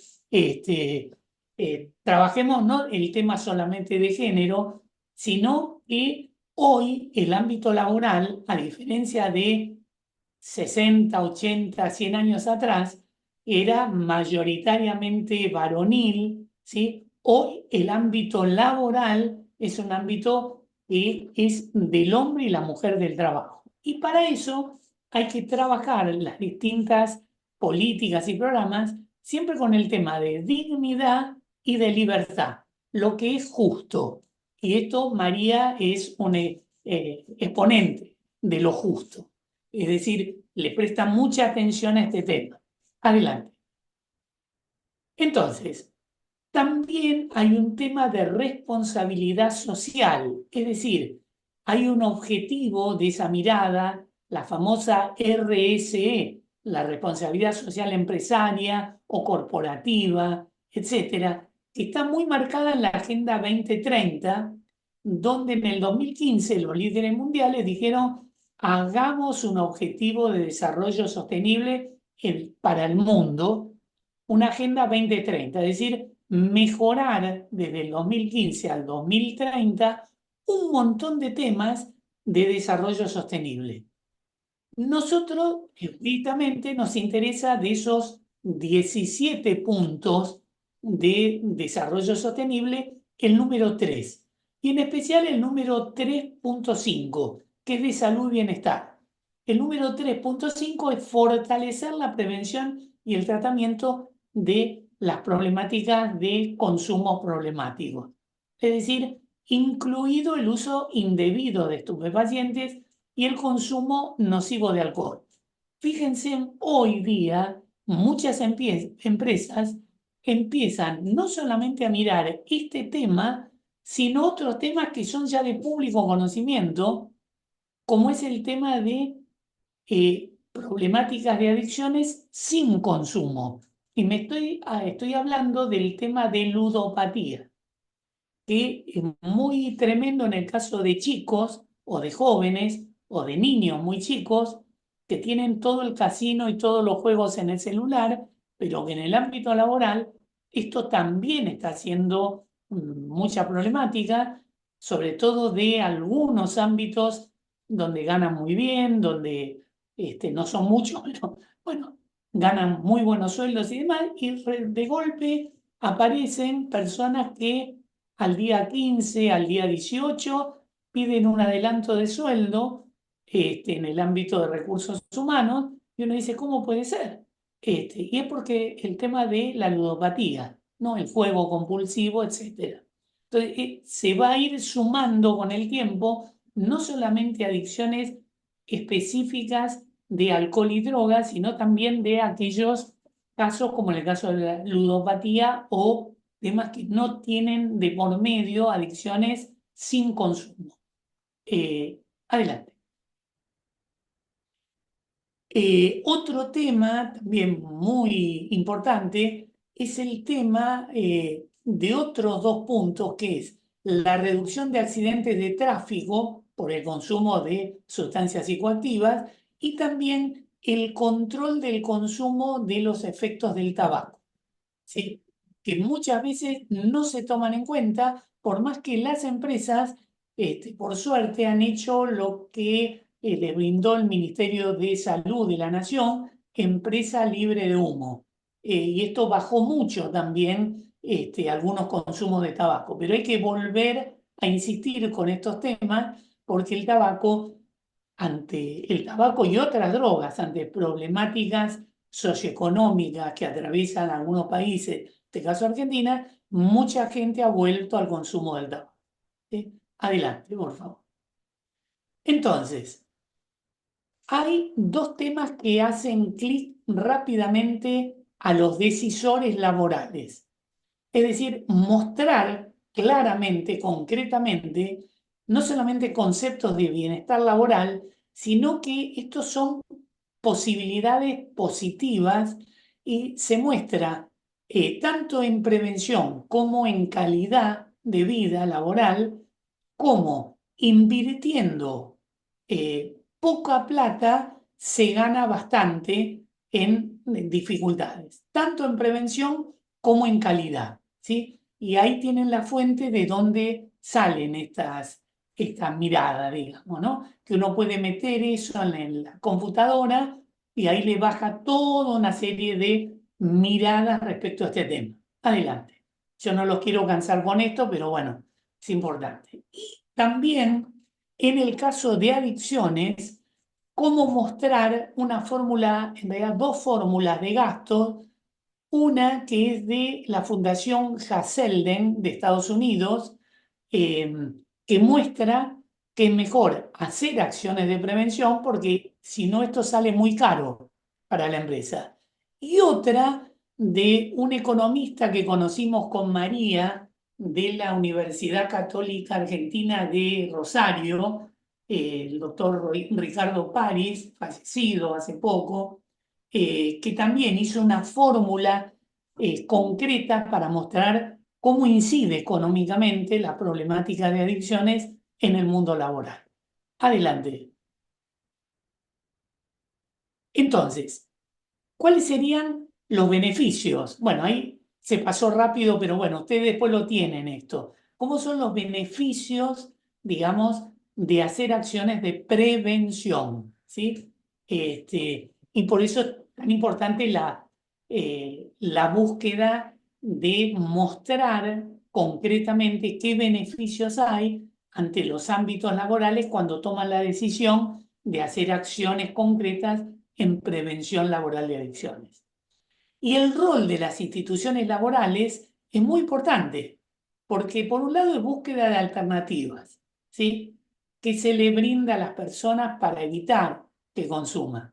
trabajemos no el tema solamente de género, sino que hoy el ámbito laboral, a diferencia de 60, 80, 100 años atrás, era mayoritariamente varonil, ¿sí? Hoy el ámbito laboral es un ámbito que es del hombre y la mujer del trabajo. Y para eso hay que trabajar las distintas políticas y programas siempre con el tema de dignidad y de libertad, lo que es justo. Y esto María es un exponente de lo justo. Es decir, le presta mucha atención a este tema. Adelante. Entonces, también hay un tema de responsabilidad social, es decir, hay un objetivo de esa mirada, la famosa RSE, la responsabilidad social empresaria o corporativa, etcétera, que está muy marcada en la Agenda 2030, donde en el 2015 los líderes mundiales dijeron, hagamos un objetivo de desarrollo sostenible para el mundo, una Agenda 2030, es decir, mejorar desde el 2015 al 2030 un montón de temas de desarrollo sostenible. Nosotros, estrictamente, nos interesa de esos 17 puntos de desarrollo sostenible, el número 3, y en especial el número 3.5, que es de salud y bienestar. El número 3.5 es fortalecer la prevención y el tratamiento de las problemáticas de consumo problemático. Es decir, incluido el uso indebido de estupefacientes y el consumo nocivo de alcohol. Fíjense, hoy día muchas empresas empiezan no solamente a mirar este tema, sino otros temas que son ya de público conocimiento, como es el tema de problemáticas de adicciones sin consumo. Y estoy hablando del tema de ludopatía, que es muy tremendo en el caso de chicos o de jóvenes o de niños muy chicos que tienen todo el casino y todos los juegos en el celular, pero que en el ámbito laboral esto también está siendo mucha problemática, sobre todo de algunos ámbitos donde ganan muy bien, donde no son muchos, pero bueno, ganan muy buenos sueldos y demás, y de golpe aparecen personas que al día 15, al día 18, piden un adelanto de sueldo en el ámbito de recursos humanos, y uno dice, ¿cómo puede ser? Y es porque el tema de la ludopatía, ¿no? El juego compulsivo, etcétera. Entonces, se va a ir sumando con el tiempo no solamente adicciones específicas de alcohol y drogas, sino también de aquellos casos como en el caso de la ludopatía o temas que no tienen de por medio adicciones sin consumo. Adelante. Otro tema también muy importante es el tema de otros dos puntos, que es la reducción de accidentes de tráfico por el consumo de sustancias psicoactivas y también el control del consumo de los efectos del tabaco, ¿sí? Que muchas veces no se toman en cuenta, por más que las empresas, por suerte, han hecho lo que les brindó el Ministerio de Salud de la Nación, empresa libre de humo. Y esto bajó mucho también algunos consumos de tabaco, pero hay que volver a insistir con estos temas porque ante el tabaco y otras drogas, ante problemáticas socioeconómicas que atraviesan algunos países, en este caso Argentina, mucha gente ha vuelto al consumo del tabaco. ¿Sí? Adelante, por favor. Entonces, hay dos temas que hacen clic rápidamente a los decisores laborales. Es decir, mostrar claramente, concretamente, no solamente conceptos de bienestar laboral, sino que estos son posibilidades positivas y se muestra tanto en prevención como en calidad de vida laboral, como invirtiendo poca plata se gana bastante en dificultades, tanto en prevención como en calidad, ¿sí? Y ahí tienen la fuente de donde salen estas miradas, digamos, ¿no? Que uno puede meter eso en la computadora y ahí le baja toda una serie de miradas respecto a este tema. Adelante. Yo no los quiero cansar con esto, pero bueno, es importante. Y también en el caso de adicciones, cómo mostrar una fórmula, en realidad dos fórmulas de gasto, una que es de la Fundación Haselden de Estados Unidos, eh, que muestra que es mejor hacer acciones de prevención porque si no esto sale muy caro para la empresa. Y otra de un economista que conocimos con María de la Universidad Católica Argentina de Rosario, el doctor Ricardo París, fallecido hace poco, que también hizo una fórmula concreta para mostrar cómo incide económicamente la problemática de adicciones en el mundo laboral. Adelante. Entonces, ¿cuáles serían los beneficios? Bueno, ahí se pasó rápido, pero bueno, ustedes después lo tienen esto. ¿Cómo son los beneficios, digamos, de hacer acciones de prevención? ¿Sí? Y por eso es tan importante la búsqueda de mostrar concretamente qué beneficios hay ante los ámbitos laborales cuando toman la decisión de hacer acciones concretas en prevención laboral de adicciones. Y el rol de las instituciones laborales es muy importante, porque por un lado es búsqueda de alternativas, ¿sí? Que se le brinda a las personas para evitar que consuman.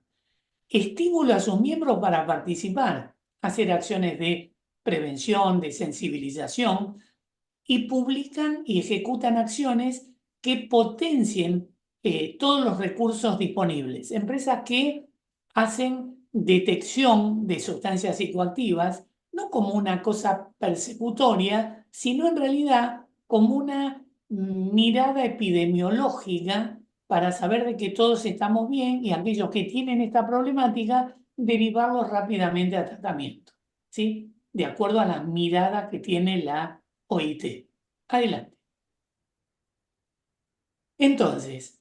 Estímulo a sus miembros para participar, hacer acciones de prevención, de sensibilización, y publican y ejecutan acciones que potencien todos los recursos disponibles. Empresas que hacen detección de sustancias psicoactivas, no como una cosa persecutoria, sino en realidad como una mirada epidemiológica para saber de que todos estamos bien y aquellos que tienen esta problemática, derivarlos rápidamente a tratamiento, ¿sí? De acuerdo a las miradas que tiene la OIT. Adelante. Entonces,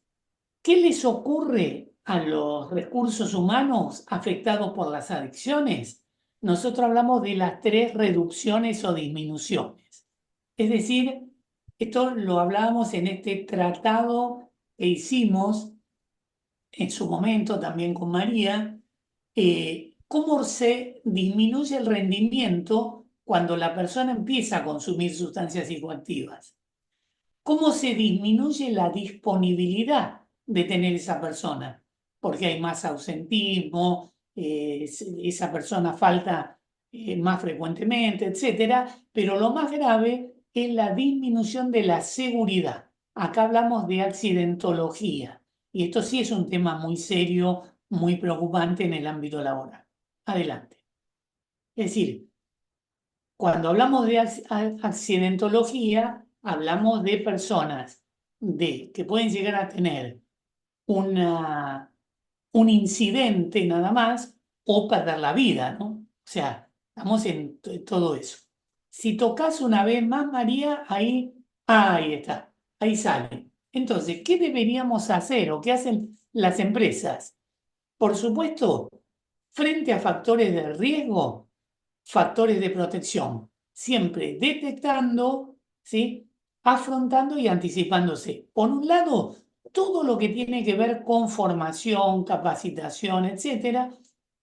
¿qué les ocurre a los recursos humanos afectados por las adicciones, nosotros hablamos de las tres reducciones o disminuciones. Es decir, esto lo hablábamos en este tratado que hicimos en su momento también con María, cómo se disminuye el rendimiento cuando la persona empieza a consumir sustancias psicoactivas. ¿Cómo se disminuye la disponibilidad de tener esa persona? Porque hay más ausentismo, esa persona falta más frecuentemente, etcétera. Pero lo más grave es la disminución de la seguridad. Acá hablamos de accidentología y esto sí es un tema muy serio, muy preocupante en el ámbito laboral. Adelante. Es decir, cuando hablamos de accidentología, hablamos de personas que pueden llegar a tener una, un incidente nada más o perder la vida, ¿no? O sea, estamos en todo eso. Si tocas una vez más, María, ahí está, ahí sale. Entonces, ¿qué deberíamos hacer o qué hacen las empresas? Por supuesto, frente a factores de riesgo, factores de protección, siempre detectando, ¿sí? Afrontando y anticipándose. Por un lado, todo lo que tiene que ver con formación, capacitación, etcétera,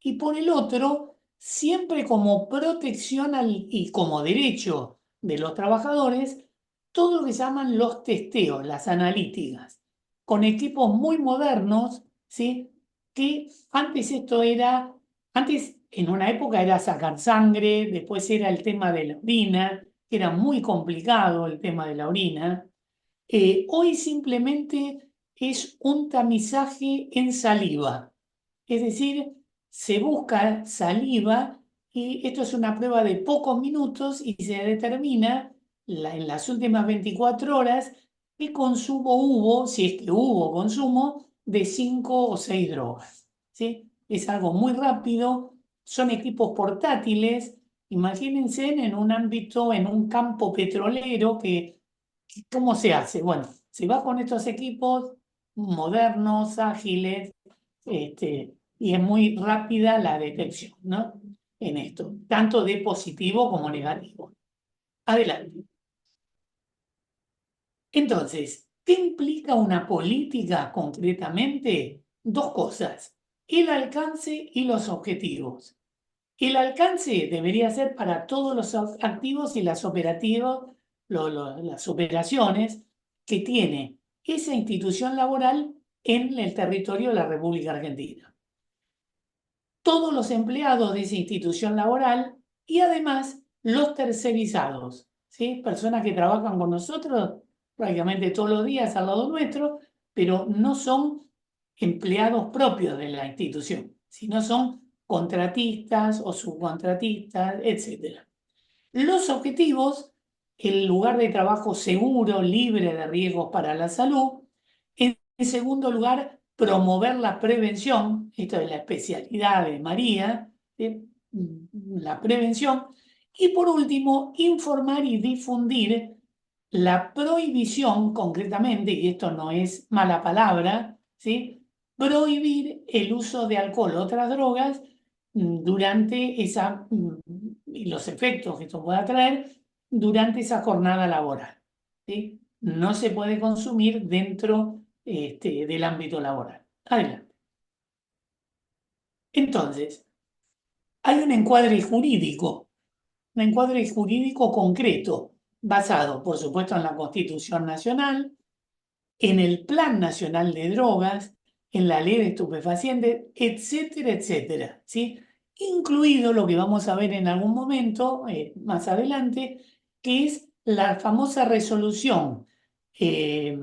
y por el otro, siempre como protección y como derecho de los trabajadores, todo lo que se llaman los testeos, las analíticas, con equipos muy modernos, ¿sí? Que antes en una época era sacar sangre, después era el tema de la orina, que era muy complicado el tema de la orina. Hoy simplemente es un tamizaje en saliva, es decir, se busca saliva y esto es una prueba de pocos minutos y se determina en las últimas 24 horas qué consumo hubo, si es que hubo consumo, de 5 o 6 drogas. ¿Sí? Es algo muy rápido, son equipos portátiles. Imagínense en un ámbito, en un campo petrolero ¿cómo se hace? Bueno, se va con estos equipos modernos, ágiles, y es muy rápida la detección, ¿no? En esto, tanto de positivo como negativo. Adelante. Entonces, ¿qué implica una política concretamente? Dos cosas, el alcance y los objetivos. El alcance debería ser para todos los activos y las las operaciones que tiene esa institución laboral en el territorio de la República Argentina. Todos los empleados de esa institución laboral y además los tercerizados, ¿sí? Personas que trabajan con nosotros prácticamente todos los días al lado nuestro, pero no son empleados propios de la institución, sino son contratistas o subcontratistas, etc. Los objetivos, el lugar de trabajo seguro, libre de riesgos para la salud. En segundo lugar, promover la prevención, esto es la especialidad de María, la prevención. Y por último, informar y difundir la prohibición, concretamente, y esto no es mala palabra, ¿sí? Prohibir el uso de alcohol o otras drogas durante y los efectos que esto pueda traer durante esa jornada laboral. ¿Sí? No se puede consumir dentro del ámbito laboral. Adelante. Entonces, hay un encuadre jurídico concreto, basado, por supuesto, en la Constitución Nacional, en el Plan Nacional de Drogas, en la Ley de Estupefacientes, etcétera, etcétera, ¿sí? Incluido lo que vamos a ver en algún momento, más adelante, que es la famosa resolución eh,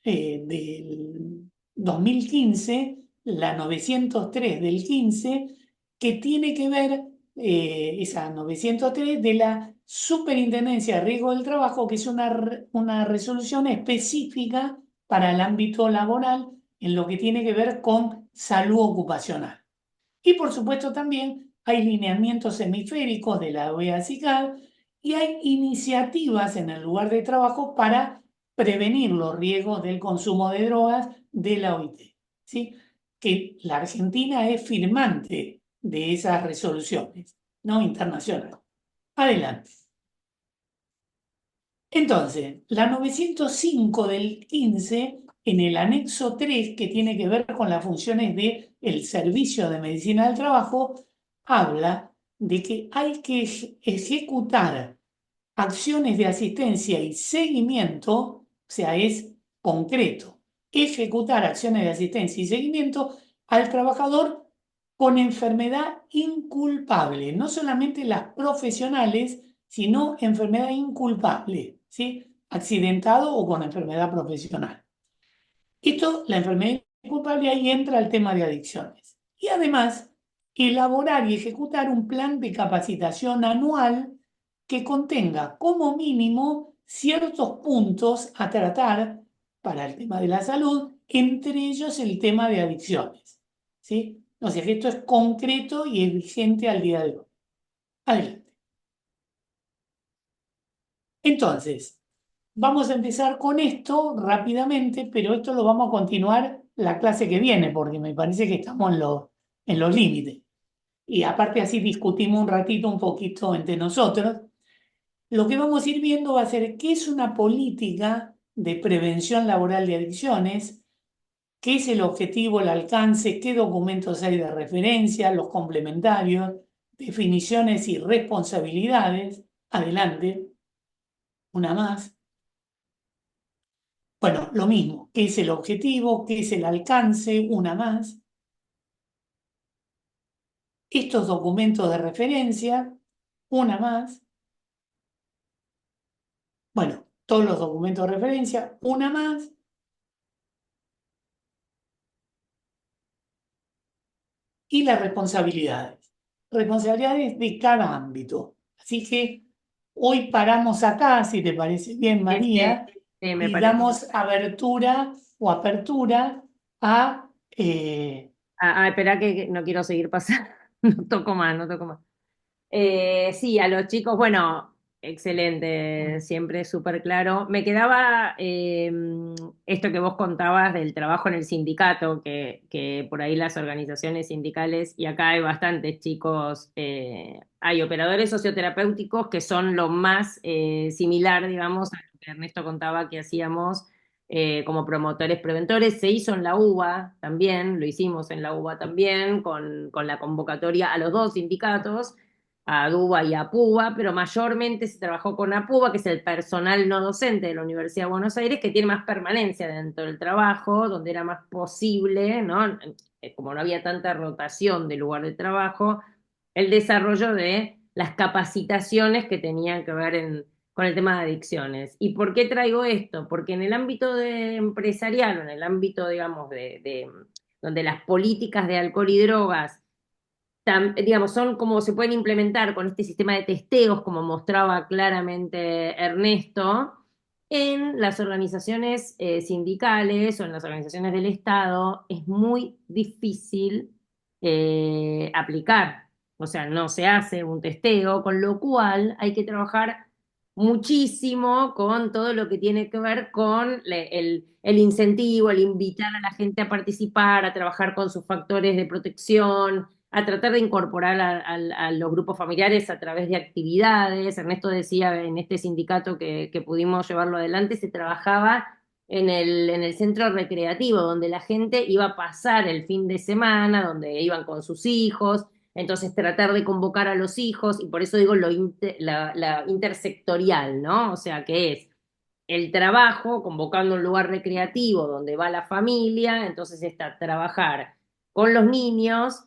del 2015, la 903 del 15, que tiene que ver, esa 903 de la Superintendencia de Riesgo del Trabajo, que es una resolución específica para el ámbito laboral en lo que tiene que ver con salud ocupacional. Y por supuesto también hay lineamientos hemisféricos de la OEA-CICAD y hay iniciativas en el lugar de trabajo para prevenir los riesgos del consumo de drogas de la OIT. ¿Sí? que la Argentina es firmante de esas resoluciones, ¿no? Internacionales. Adelante. Entonces, la 905 del 15, en el anexo 3, que tiene que ver con las funciones del Servicio de Medicina del Trabajo, habla de que hay que ejecutar acciones de asistencia y seguimiento, o sea, es concreto, ejecutar acciones de asistencia y seguimiento al trabajador con enfermedad inculpable, no solamente las profesionales, sino enfermedad inculpable, ¿sí? Accidentado o con enfermedad profesional. Esto, la enfermedad inculpable, ahí entra el tema de adicciones. Y además, elaborar y ejecutar un plan de capacitación anual que contenga como mínimo ciertos puntos a tratar para el tema de la salud, entre ellos el tema de adicciones. ¿Sí? O sea que esto es concreto y es vigente al día de hoy. Adelante. Entonces, vamos a empezar con esto rápidamente, pero esto lo vamos a continuar la clase que viene, porque me parece que estamos en los límites. Y aparte así discutimos un ratito, un poquito entre nosotros. Lo que vamos a ir viendo va a ser qué es una política de prevención laboral de adicciones, qué es el objetivo, el alcance, qué documentos hay de referencia, los complementarios, definiciones y responsabilidades. Adelante, una más. Bueno, lo mismo, qué es el objetivo, qué es el alcance, una más. Estos documentos de referencia, una más. Bueno, todos los documentos de referencia, una más. Y las responsabilidades. Responsabilidades de cada ámbito. Así que hoy paramos acá, si te parece bien, Este, María, me y parece. damos abertura o apertura a... Espera que no quiero seguir pasando. No toco más, no toco más. Sí, a los chicos, bueno, excelente, siempre súper claro. Me quedaba esto que vos contabas del trabajo en el sindicato, que por ahí las organizaciones sindicales, y acá hay bastantes chicos, hay operadores socioterapéuticos que son lo más similar, digamos, a lo que Ernesto contaba que hacíamos. Como promotores preventores, se hizo en la UBA también, lo hicimos en la UBA también, con la convocatoria a los dos sindicatos, a DUBA y a PUBA, pero mayormente se trabajó con APUBA, que es el personal no docente de la Universidad de Buenos Aires, que tiene más permanencia dentro del trabajo, donde era más posible, ¿no? Como no había tanta rotación de lugar de trabajo, el desarrollo de las capacitaciones que tenían que ver con el tema de adicciones. ¿Y por qué traigo esto? Porque en el ámbito empresarial, o en el ámbito, digamos, donde las políticas de alcohol y drogas digamos, son como se pueden implementar con este sistema de testeos, como mostraba claramente Ernesto, en las organizaciones sindicales o en las organizaciones del Estado, es muy difícil aplicar. O sea, no se hace un testeo, con lo cual hay que trabajar muchísimo con todo lo que tiene que ver con el incentivo, el invitar a la gente a participar, a trabajar con sus factores de protección, a tratar de incorporar a los grupos familiares a través de actividades. Ernesto decía en este sindicato que pudimos llevarlo adelante, se trabajaba en el centro recreativo, donde la gente iba a pasar el fin de semana, donde iban con sus hijos, entonces tratar de convocar a los hijos, y por eso digo la intersectorial, ¿no? O sea, que es el trabajo, convocando un lugar recreativo donde va la familia, entonces está trabajar con los niños,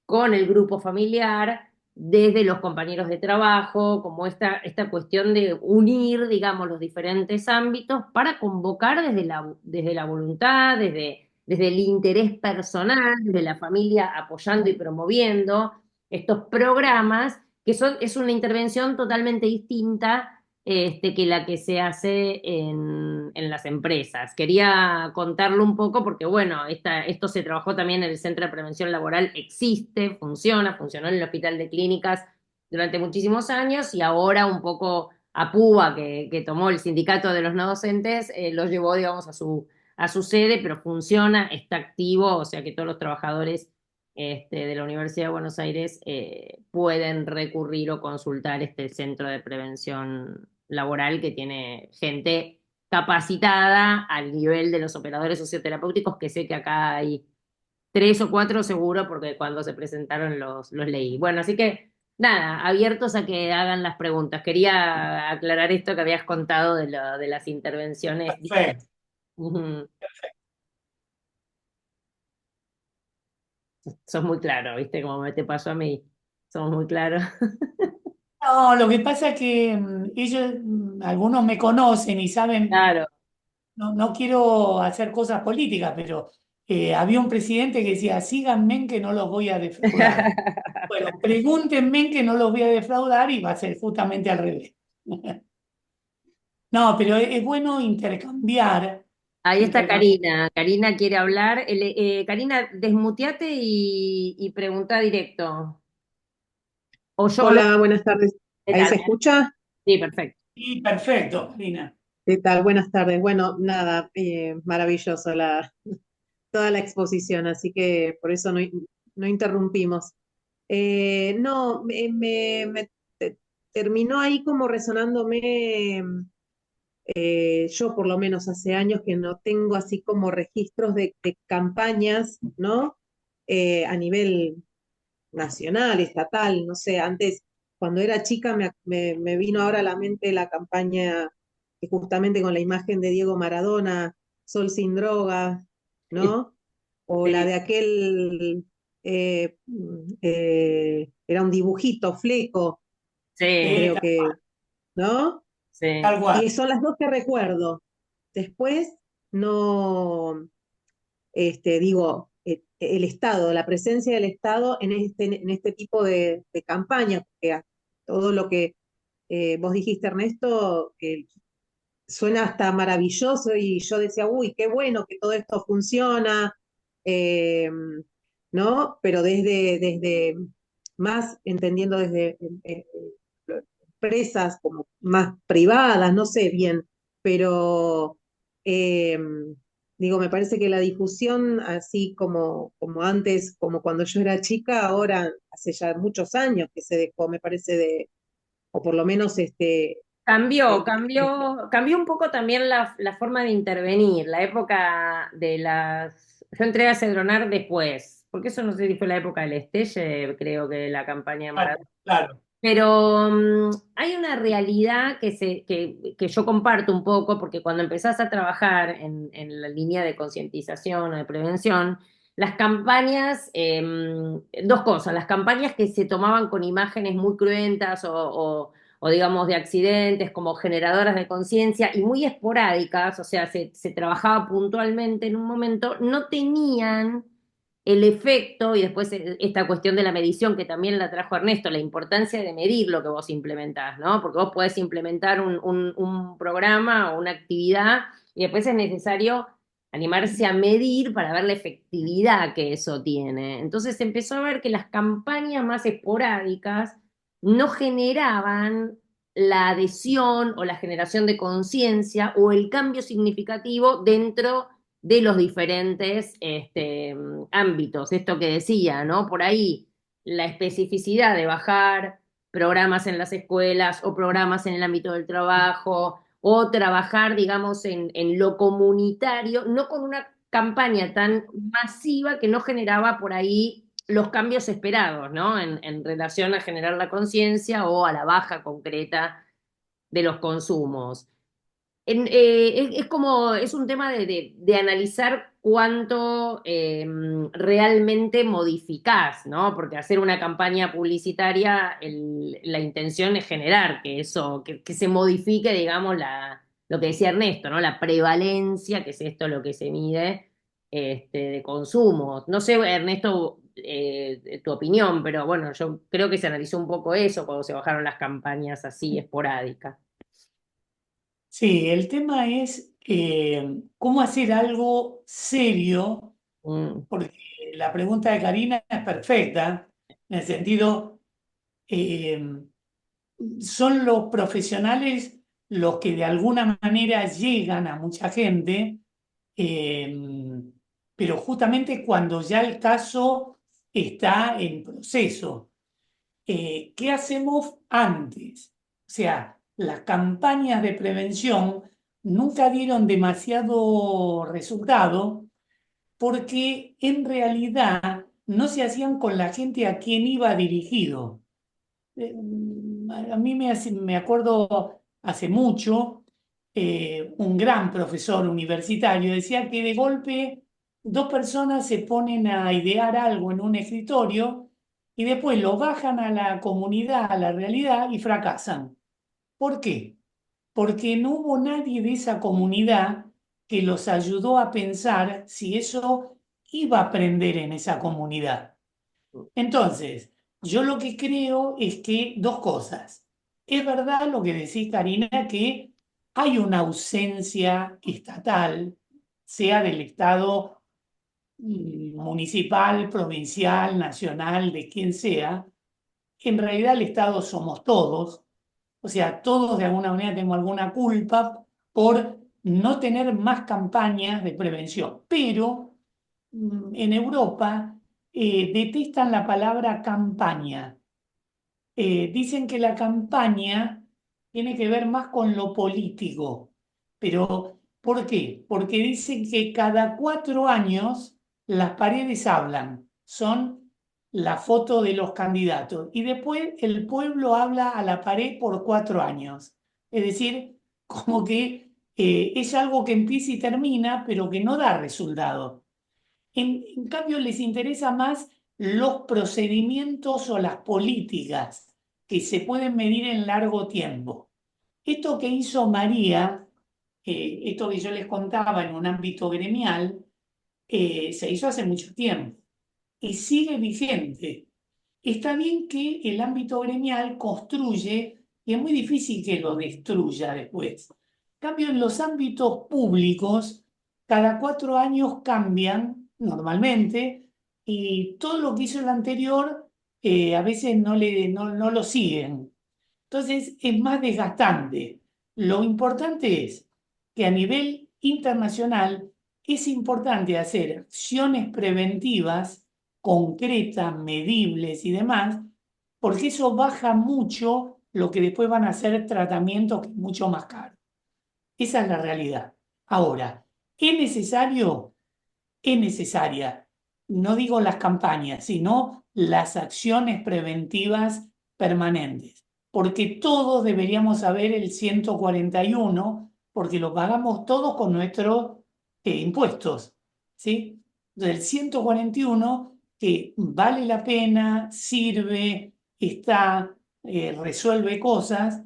con el grupo familiar, desde los compañeros de trabajo, como esta cuestión de unir, digamos, los diferentes ámbitos para convocar desde la voluntad, desde el interés personal, de la familia apoyando y promoviendo estos programas, es una intervención totalmente distinta que la que se hace en las empresas. Quería contarlo un poco porque, bueno, esto se trabajó también en el Centro de Prevención Laboral, existe, funcionó en el Hospital de Clínicas durante muchísimos años y ahora un poco a PUBA, que tomó el sindicato de los no docentes, lo llevó, digamos, a su sede, pero funciona, está activo, o sea que todos los trabajadores de la Universidad de Buenos Aires pueden recurrir o consultar este centro de prevención laboral que tiene gente capacitada al nivel de los operadores socioterapéuticos, que sé que acá hay tres o cuatro seguro, porque cuando se presentaron los leí. Bueno, así que nada, abiertos a que hagan las preguntas. Quería aclarar esto que habías contado de las intervenciones. Perfecto. Ujú. Sos muy claro, ¿viste? Como me te pasó a mí. Somos muy claros. No, lo que pasa es que ellos, algunos me conocen y saben, Claro. no quiero hacer cosas políticas, pero había un presidente que decía, síganme que no los voy a defraudar. Bueno, pregúntenme que no los voy a defraudar y va a ser justamente al revés. No, pero es bueno intercambiar, Ahí está intercambiar. Karina. Karina quiere hablar. Karina, desmuteate y pregunta directo. O yo hablo. Hola, buenas tardes. ¿Qué ¿Ahí tal? se escucha? Sí, perfecto. Sí, perfecto, Karina. ¿Qué tal? Buenas tardes. Bueno, nada, maravilloso toda la exposición, así que por eso no interrumpimos. No, terminó ahí como resonándome, yo por lo menos hace años que no tengo así como registros de campañas, ¿no? A nivel nacional, estatal, no sé, antes, cuando era chica, me vino ahora a la mente la campaña que justamente con la imagen de Diego Maradona, Sol sin drogas, ¿no? O la Sí, de aquel, era un dibujito, Fleco, sí, creo que, ¿no? sí. Tal cual. Son las dos que recuerdo. Después, no, digo, el Estado, la presencia del Estado en este tipo de campañas, porque todo lo que vos dijiste, Ernesto, suena hasta maravilloso y yo decía, uy, qué bueno que todo esto funciona, eh, ¿no? Pero desde más entendiendo desde empresas como más privadas, no sé bien, pero eh, digo, me parece que la difusión, así como antes, como cuando yo era chica, ahora hace ya muchos años que se dejó, me parece, o por lo menos Cambió, eh, cambió un poco también la forma de intervenir. La época de las. Yo entré a Cedronar después, porque eso no sé si fue la época del Estelle, creo que la campaña de Claro, Maradona. claro. Pero hay una realidad que yo comparto un poco, porque cuando empezás a trabajar en la línea de concientización o de prevención, las campañas, dos cosas, las campañas que se tomaban con imágenes muy cruentas o digamos de accidentes como generadoras de conciencia y muy esporádicas, o sea, se trabajaba puntualmente en un momento, no tenían el efecto, y después esta cuestión de la medición que también la trajo Ernesto, la importancia de medir lo que vos implementás, ¿no? Porque vos podés implementar un programa o una actividad y después es necesario animarse a medir para ver la efectividad que eso tiene. Entonces se empezó a ver que las campañas más esporádicas no generaban la adhesión o la generación de conciencia o el cambio significativo dentro de los diferentes ámbitos. Esto que decía, ¿no? Por ahí la especificidad de bajar programas en las escuelas o programas en el ámbito del trabajo o trabajar, digamos, en lo comunitario, no con una campaña tan masiva que no generaba por ahí los cambios esperados, ¿no? En relación a generar la conciencia o a la baja concreta de los consumos. Es como, es un tema de analizar cuánto realmente modificás, ¿no? Porque hacer una campaña publicitaria, la intención es generar que eso, que se modifique, digamos, lo que decía Ernesto, ¿no? La prevalencia, que es esto lo que se mide, de consumo. No sé, Ernesto, tu opinión, pero bueno, yo creo que se analizó un poco eso cuando se bajaron las campañas así esporádicas. Sí, el tema es cómo hacer algo serio, Mm. porque la pregunta de Karina es perfecta, en el sentido, eh, son los profesionales los que de alguna manera llegan a mucha gente, eh, pero justamente cuando ya el caso está en proceso. ¿Qué hacemos antes? O sea, las campañas de prevención nunca dieron demasiado resultado porque en realidad no se hacían con la gente a quien iba dirigido. A mí me acuerdo hace mucho, un gran profesor universitario decía que de golpe dos personas se ponen a idear algo en un escritorio y después lo bajan a la comunidad, a la realidad y fracasan. ¿Por qué? Porque no hubo nadie de esa comunidad que los ayudó a pensar si eso iba a aprender en esa comunidad. Entonces, yo lo que creo es que dos cosas. Es verdad lo que decís, Karina, que hay una ausencia estatal, sea del Estado municipal, provincial, nacional, de quien sea. En realidad el Estado somos todos, o sea, todos de alguna manera tenemos alguna culpa por no tener más campañas de prevención. Pero en Europa detestan la palabra campaña. Dicen que la campaña tiene que ver más con lo político. Pero, ¿por qué? Porque dicen que cada 4 años las paredes hablan, son la foto de los candidatos. Y después el pueblo habla a la pared por 4 años. Es decir, como que es algo que empieza y termina, pero que no da resultado. En cambio, les interesa más los procedimientos o las políticas que se pueden medir en largo tiempo. Esto que hizo María, esto que yo les contaba en un ámbito gremial, se hizo hace mucho tiempo y sigue vigente. Está bien que el ámbito gremial construye y es muy difícil que lo destruya después. En cambio, en los ámbitos públicos, cada 4 años cambian normalmente y todo lo que hizo el anterior a veces no lo siguen. Entonces es más desgastante. Lo importante es que a nivel internacional es importante hacer acciones preventivas concretas, medibles y demás, porque eso baja mucho lo que después van a ser tratamientos que es mucho más caros. Esa es la realidad. Ahora, ¿es necesario? Es necesaria, no digo las campañas, sino las acciones preventivas permanentes, porque todos deberíamos saber el 141, porque lo pagamos todos con nuestros impuestos, ¿sí? Entonces, el 141 que vale la pena, sirve, está, resuelve cosas,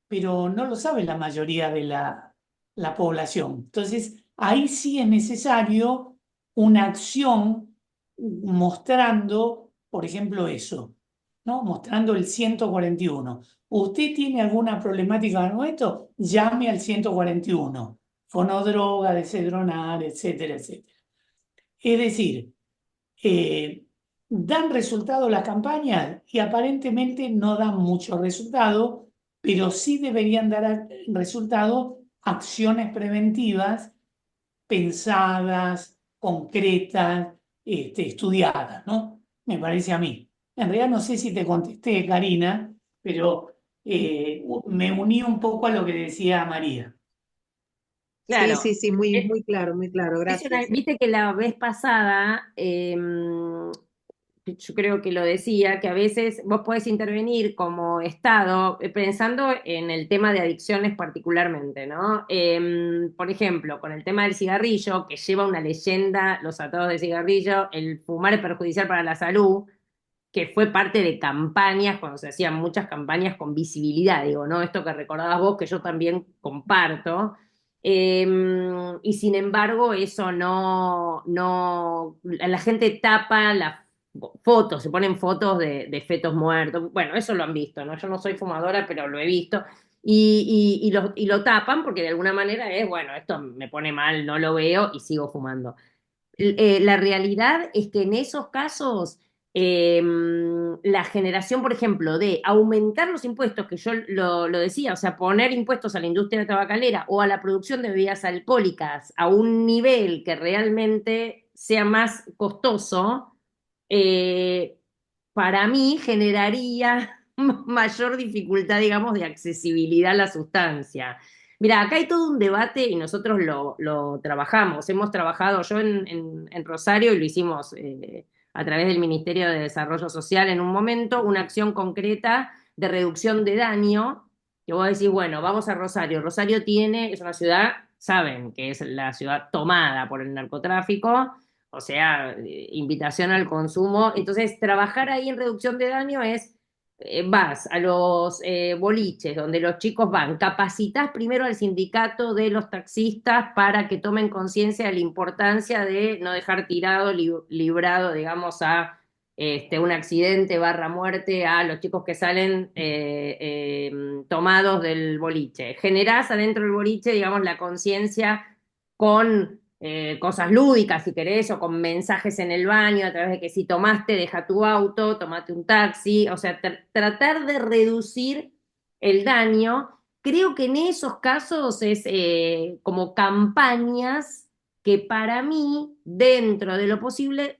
pero no lo sabe la mayoría de la población. Entonces, ahí sí es necesario una acción mostrando, por ejemplo, eso, ¿no? Mostrando el 141. ¿Usted tiene alguna problemática con esto? Llame al 141. Fonodroga, desedronar, etcétera, etcétera. Es decir, dan resultado las campañas y aparentemente no dan mucho resultado, pero sí deberían dar resultado acciones preventivas pensadas, concretas, estudiadas, ¿no? Me parece a mí. En realidad no sé si te contesté, Karina, pero me uní un poco a lo que decía María. Sí, Claro. sí, sí, muy claro, gracias. Viste que la vez pasada, yo creo que lo decía, que a veces vos podés intervenir como Estado, pensando en el tema de adicciones particularmente, ¿no? Por ejemplo, con el tema del cigarrillo, que lleva una leyenda, los atados de cigarrillo, el fumar es perjudicial para la salud, que fue parte de campañas, cuando se hacían muchas campañas con visibilidad, digo, ¿no? Esto que recordabas vos, que yo también comparto. Eh, y sin embargo, eso la gente tapa las fotos, se ponen fotos de fetos muertos. Bueno, eso lo han visto, ¿no? Yo no soy fumadora, pero lo he visto. Y lo tapan porque de alguna manera es, bueno, esto me pone mal, no lo veo y sigo fumando. La realidad es que en esos casos la generación, por ejemplo, de aumentar los impuestos, que yo lo decía, o sea, poner impuestos a la industria tabacalera o a la producción de bebidas alcohólicas a un nivel que realmente sea más costoso, eh, para mí generaría mayor dificultad, digamos, de accesibilidad a la sustancia. Mira, acá hay todo un debate y nosotros lo trabajamos. Hemos trabajado, yo en Rosario y lo hicimos a través del Ministerio de Desarrollo Social en un momento, una acción concreta de reducción de daño, que vos decís, bueno, vamos a Rosario. Rosario es una ciudad, saben, que es la ciudad tomada por el narcotráfico, o sea, invitación al consumo. Entonces, trabajar ahí en reducción de daño es, vas a los boliches donde los chicos van, capacitas primero al sindicato de los taxistas para que tomen conciencia de la importancia de no dejar tirado, librado, digamos, a un accidente barra muerte a los chicos que salen tomados del boliche. Generás adentro del boliche, digamos, la conciencia con cosas lúdicas, si querés, o con mensajes en el baño, a través de que si tomaste, deja tu auto, tomate un taxi, o sea, tratar de reducir el daño. Creo que en esos casos es como campañas que para mí, dentro de lo posible,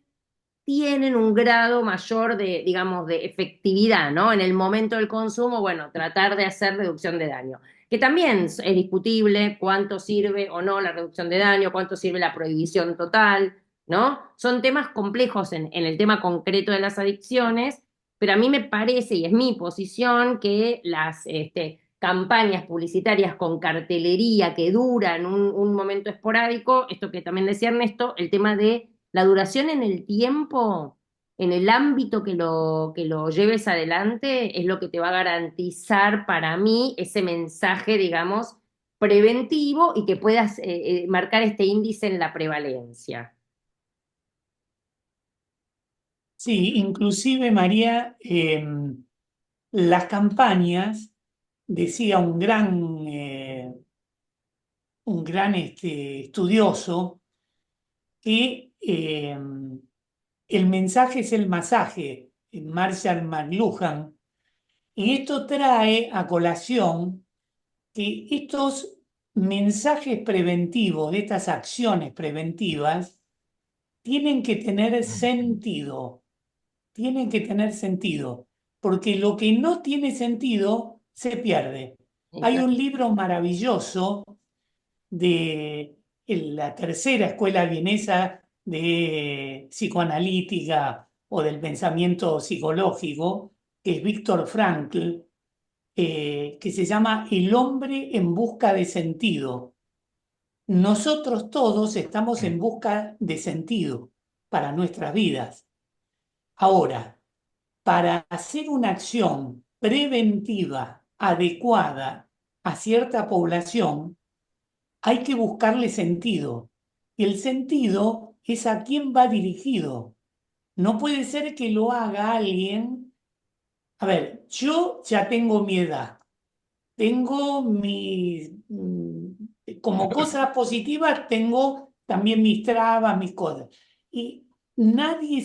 tienen un grado mayor de, digamos, de efectividad, ¿no? En el momento del consumo, bueno, tratar de hacer reducción de daño. Que también es discutible cuánto sirve o no la reducción de daño, cuánto sirve la prohibición total, ¿no? Son temas complejos en el tema concreto de las adicciones, pero a mí me parece, y es mi posición, que las campañas publicitarias con cartelería que duran un momento esporádico, esto que también decía Ernesto, el tema de la duración en el tiempo, en el ámbito que lo lleves adelante, es lo que te va a garantizar para mí ese mensaje, digamos, preventivo y que puedas marcar este índice en la prevalencia. Sí, inclusive María, las campañas, decía un gran estudioso, que el mensaje es el masaje, Marshall McLuhan, y esto trae a colación que estos mensajes preventivos, estas acciones preventivas, tienen que tener sentido, porque lo que no tiene sentido se pierde. Hay un libro maravilloso de la tercera escuela vienesa de psicoanalítica o del pensamiento psicológico, que es Víctor Frankl, que se llama El hombre en busca de sentido. Nosotros todos estamos en busca de sentido para nuestras vidas. Ahora, para hacer una acción preventiva adecuada a cierta población, hay que buscarle sentido. Y el sentido es a quién va dirigido. No puede ser que lo haga alguien. A ver, yo ya tengo mi edad, tengo como cosas positivas, tengo también mis trabas, mis cosas. Y nadie,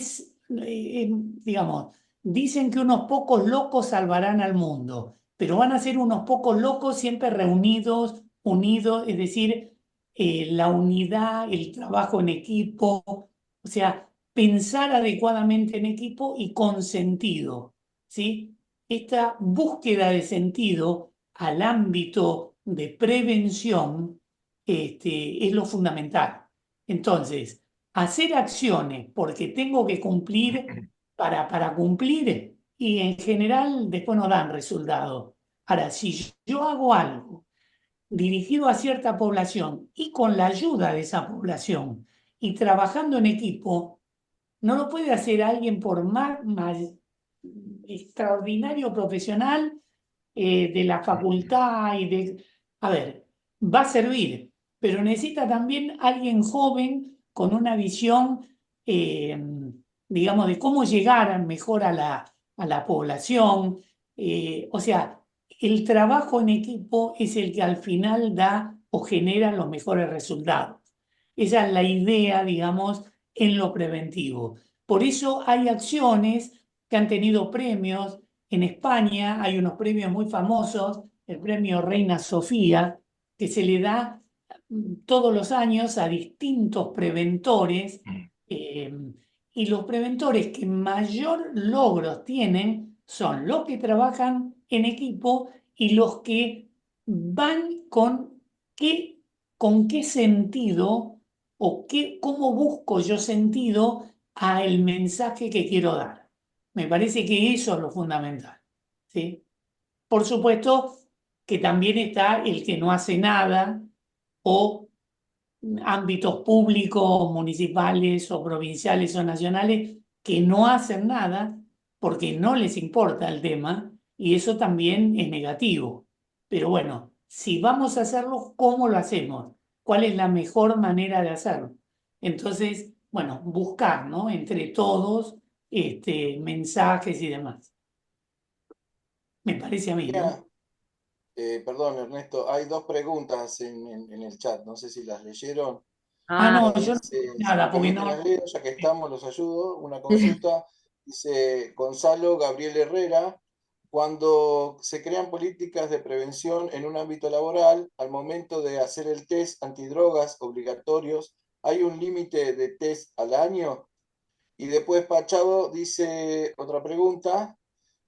digamos, dicen que unos pocos locos salvarán al mundo, pero van a ser unos pocos locos siempre reunidos, unidos, es decir, la unidad, el trabajo en equipo, o sea, pensar adecuadamente en equipo y con sentido, ¿sí? Esta búsqueda de sentido al ámbito de prevención es lo fundamental. Entonces, hacer acciones porque tengo que cumplir para cumplir y en general después no dan resultado. Ahora, si yo hago algo dirigido a cierta población y con la ayuda de esa población y trabajando en equipo, no lo puede hacer alguien por más extraordinario profesional de la facultad y de... A ver, va a servir, pero necesita también alguien joven con una visión, eh, digamos, de cómo llegar mejor a la población. O sea, el trabajo en equipo es el que al final da o genera los mejores resultados. Esa es la idea, digamos, en lo preventivo. Por eso hay acciones que han tenido premios. En España hay unos premios muy famosos, el premio Reina Sofía, que se le da todos los años a distintos preventores, eh, y los preventores que mayor logros tienen son los que trabajan en equipo y los que van con qué sentido o cómo busco yo sentido al mensaje que quiero dar. Me parece que eso es lo fundamental, ¿sí? Por supuesto que también está el que no hace nada o ámbitos públicos, municipales o provinciales o nacionales que no hacen nada porque no les importa el tema y eso también es negativo. Pero bueno, si vamos a hacerlo, ¿cómo lo hacemos? ¿Cuál es la mejor manera de hacerlo? Entonces, bueno, buscar, ¿no? Entre todos, mensajes y demás. Me parece a mí, ¿no? Mira, perdón, Ernesto, hay dos preguntas en el chat, no sé si las leyeron. Ah, Ah, no, Una yo no dice, si me nada, porque permiten las no. leo, ya que estamos, los ayudo. Una consulta, dice Gonzalo Gabriel Herrera, cuando se crean políticas de prevención en un ámbito laboral, al momento de hacer el test antidrogas obligatorios, ¿hay un límite de test al año? Y después Pachado dice otra pregunta,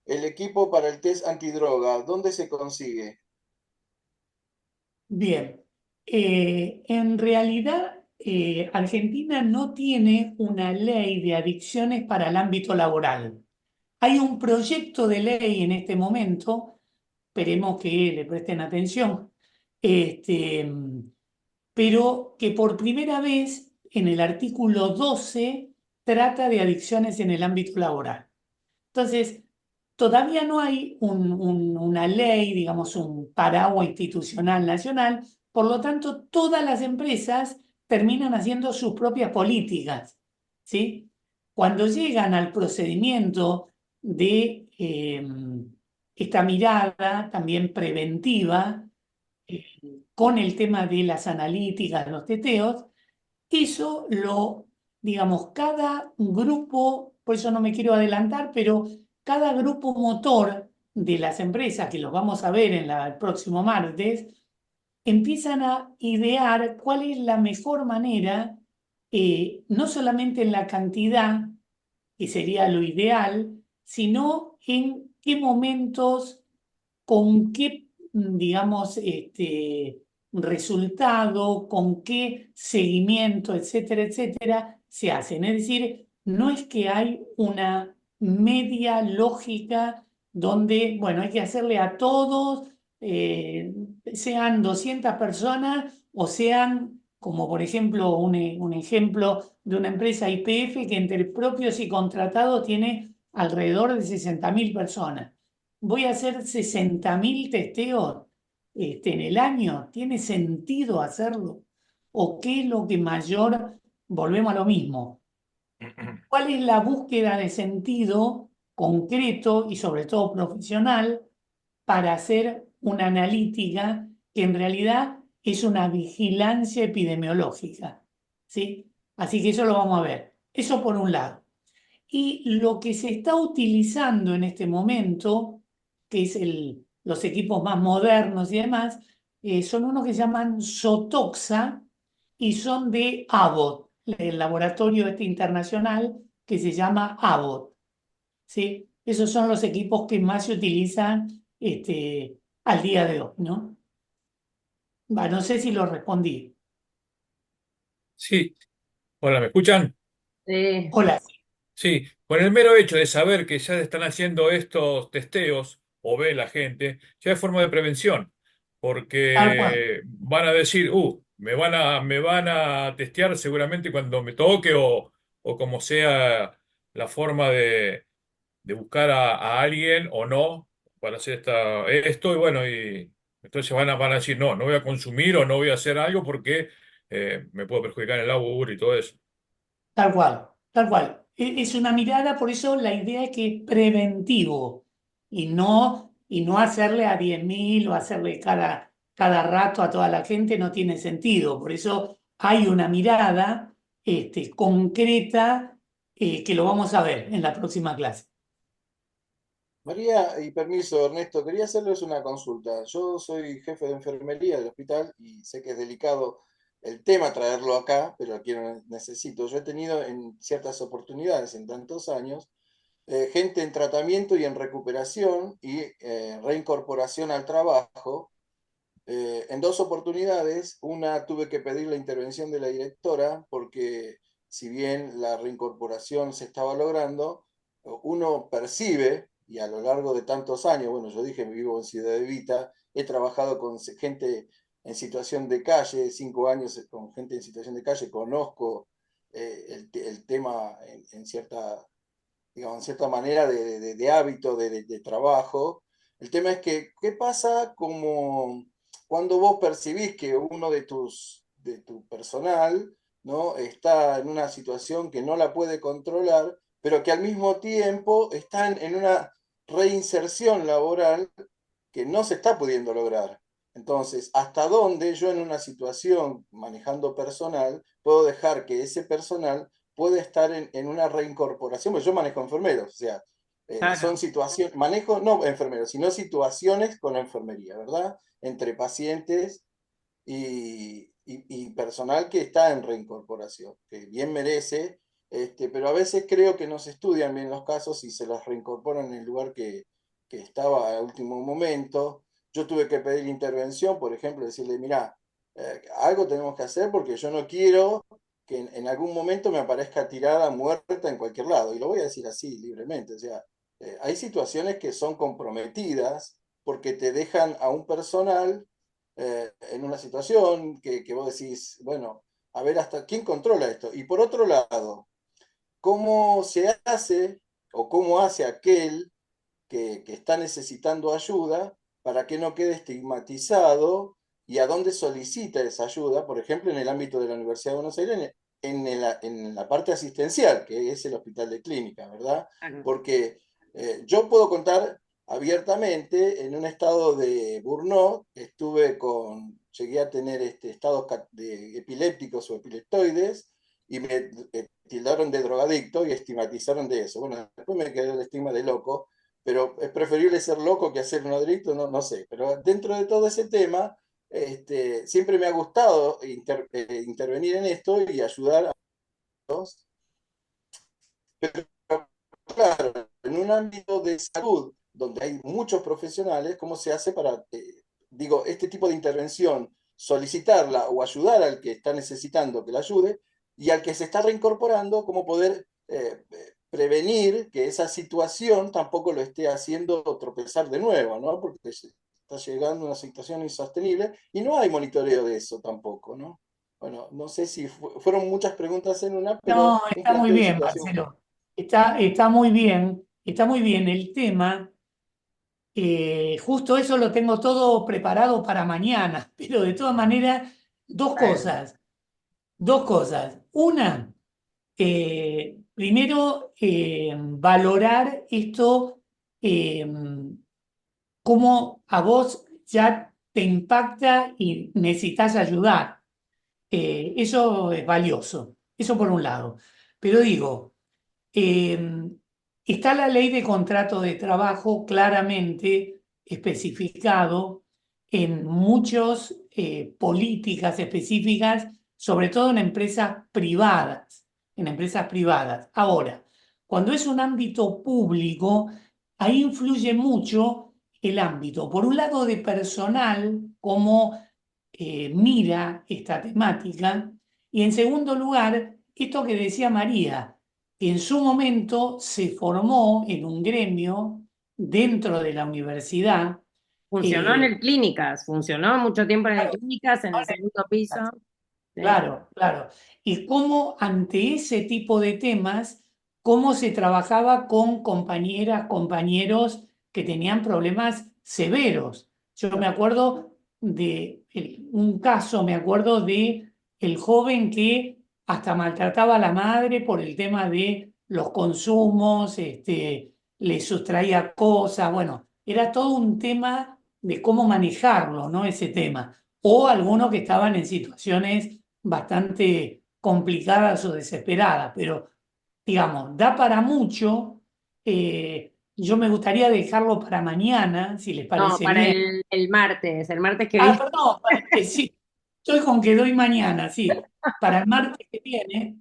el equipo para el test antidroga, ¿dónde se consigue? Bien, en realidad Argentina no tiene una ley de adicciones para el ámbito laboral. Hay un proyecto de ley en este momento, esperemos que le presten atención, este, pero que por primera vez en el artículo 12 trata de adicciones en el ámbito laboral. Entonces, todavía no hay una ley, digamos, un paraguas institucional nacional, por lo tanto, todas las empresas terminan haciendo sus propias políticas, ¿sí? Cuando llegan al procedimiento de esta mirada también preventiva, eh, con el tema de las analíticas, los teteos, eso digamos, cada grupo, por eso no me quiero adelantar, pero cada grupo motor de las empresas, que los vamos a ver el próximo martes, empiezan a idear cuál es la mejor manera, no solamente en la cantidad, que sería lo ideal, sino en qué momentos, con qué, digamos, resultado, con qué seguimiento, etcétera, etcétera, se hacen. Es decir, no es que hay una media lógica donde, bueno, hay que hacerle a todos, sean 200 personas o sean, como por ejemplo, un ejemplo de una empresa YPF que entre propios y contratados tiene alrededor de 60.000 personas. Voy a hacer 60.000 testeos en el año. ¿Tiene sentido hacerlo? ¿O qué es lo que mayor, volvemos a lo mismo? ¿Cuál es la búsqueda de sentido concreto y sobre todo profesional para hacer una analítica que en realidad es una vigilancia epidemiológica? ¿Sí? Así que eso lo vamos a ver. Eso por un lado. Y lo que se está utilizando en este momento, que es los equipos más modernos y demás, son unos que se llaman Sotoxa y son de Abbott, el laboratorio este internacional que se llama Abbott, ¿sí? Esos son los equipos que más se utilizan al día de hoy, ¿no? No sé si lo respondí. Sí, hola, ¿me escuchan? sí. Hola. Sí, con el mero hecho de saber que ya están haciendo estos testeos, o ve la gente, ya es forma de prevención, Tal cual. porque van a decir, me van a testear seguramente cuando me toque, o como sea la forma de buscar a alguien o no para hacer esto, y bueno, y entonces van a decir, no, no voy a consumir o no voy a hacer algo porque me puedo perjudicar en el laburo y todo eso. Tal cual, tal cual. Es una mirada, por eso la idea es que es preventivo y no hacerle a 10.000 o hacerle cada rato a toda la gente no tiene sentido. Por eso hay una mirada concreta que lo vamos a ver en la próxima clase. María, y permiso, Ernesto, quería hacerles una consulta. Yo soy jefe de enfermería del hospital y sé que es delicado el tema traerlo acá, pero aquí lo necesito. Yo he tenido en ciertas oportunidades, en tantos años, gente en tratamiento y en recuperación y reincorporación al trabajo. En dos oportunidades, una tuve que pedir la intervención de la directora porque si bien la reincorporación se estaba logrando, uno percibe, y a lo largo de tantos años, bueno, yo dije, vivo en Ciudad Evita, he trabajado con gente en situación de calle, 5 años con gente en situación de calle, conozco el tema en cierta, digamos, en cierta manera de hábito, de trabajo. El tema es que, ¿qué pasa como cuando vos percibís que uno de tu personal, ¿no? Está en una situación que no la puede controlar, pero que al mismo tiempo está en una reinserción laboral que no se está pudiendo lograr? Entonces, ¿hasta dónde yo en una situación manejando personal puedo dejar que ese personal puede estar en una reincorporación? Pues yo manejo enfermeros, o sea, son Claro. situaciones, manejo no enfermeros, sino situaciones con la enfermería, ¿verdad? Entre pacientes y personal que está en reincorporación, que bien merece, pero a veces creo que no se estudian bien los casos y se los reincorporan en el lugar que estaba a último momento. Yo tuve que pedir intervención, por ejemplo, decirle, mira, algo tenemos que hacer porque yo no quiero que en algún momento me aparezca tirada, muerta en cualquier lado. Y lo voy a decir así, libremente. O sea, hay situaciones que son comprometidas porque te dejan a un personal en una situación que vos decís, bueno, a ver hasta quién controla esto. Y por otro lado, ¿cómo se hace o cómo hace aquel que está necesitando ayuda para que no quede estigmatizado y a dónde solicita esa ayuda? Por ejemplo, en el ámbito de la Universidad de Buenos Aires, en la parte asistencial, que es el hospital de clínica, ¿verdad? Claro. Porque yo puedo contar abiertamente, en un estado de burnout, llegué a tener estados epilépticos o epileptoides, y me tildaron de drogadicto y estigmatizaron de eso. Bueno, después me quedó el estigma de loco, pero es preferible ser loco que hacer un adicto, no, no sé. Pero dentro de todo ese tema, siempre me ha gustado intervenir en esto y ayudar a todos. Pero claro, en un ámbito de salud donde hay muchos profesionales, ¿cómo se hace para, digo, este tipo de intervención, solicitarla o ayudar al que está necesitando que la ayude y al que se está reincorporando, cómo poder prevenir que esa situación tampoco lo esté haciendo tropezar de nuevo, ¿no? Porque se está llegando a una situación insostenible y no hay monitoreo de eso tampoco, ¿no? Bueno, no sé si fueron muchas preguntas en una, pero No, un está muy planteo de bien, situación. Marcelo. Está muy bien, está muy bien el tema. Justo eso lo tengo todo preparado para mañana, pero de todas maneras, dos Bueno, cosas, dos cosas. Una, primero, valorar esto, eh, cómo a vos ya te impacta y necesitas ayudar. Eso es valioso, eso por un lado. Pero digo, eh, está la ley de contrato de trabajo claramente especificado en muchas políticas específicas, sobre todo en empresas privadas, en empresas privadas. Ahora, cuando es un ámbito público, ahí influye mucho el ámbito, por un lado de personal, cómo mira esta temática, y en segundo lugar, esto que decía María, que en su momento se formó en un gremio dentro de la universidad. funcionó en eh, el clínicas, funcionó mucho tiempo en el clínicas, en el segundo piso. Sí. Claro, claro. Y cómo ante ese tipo de temas, cómo se trabajaba con compañeras, compañeros que tenían problemas severos. Yo me acuerdo de un caso, me acuerdo de el joven que hasta maltrataba a la madre por el tema de los consumos, le sustraía cosas, bueno, era todo un tema de cómo manejarlo, ¿no? Ese tema. O algunos que estaban en situaciones bastante complicadas o desesperadas, pero digamos, da para mucho. Yo me gustaría dejarlo para mañana, si les No, parece para bien. el martes que Ah, viene. perdón, sí, estoy con que doy mañana, sí, para el martes que viene.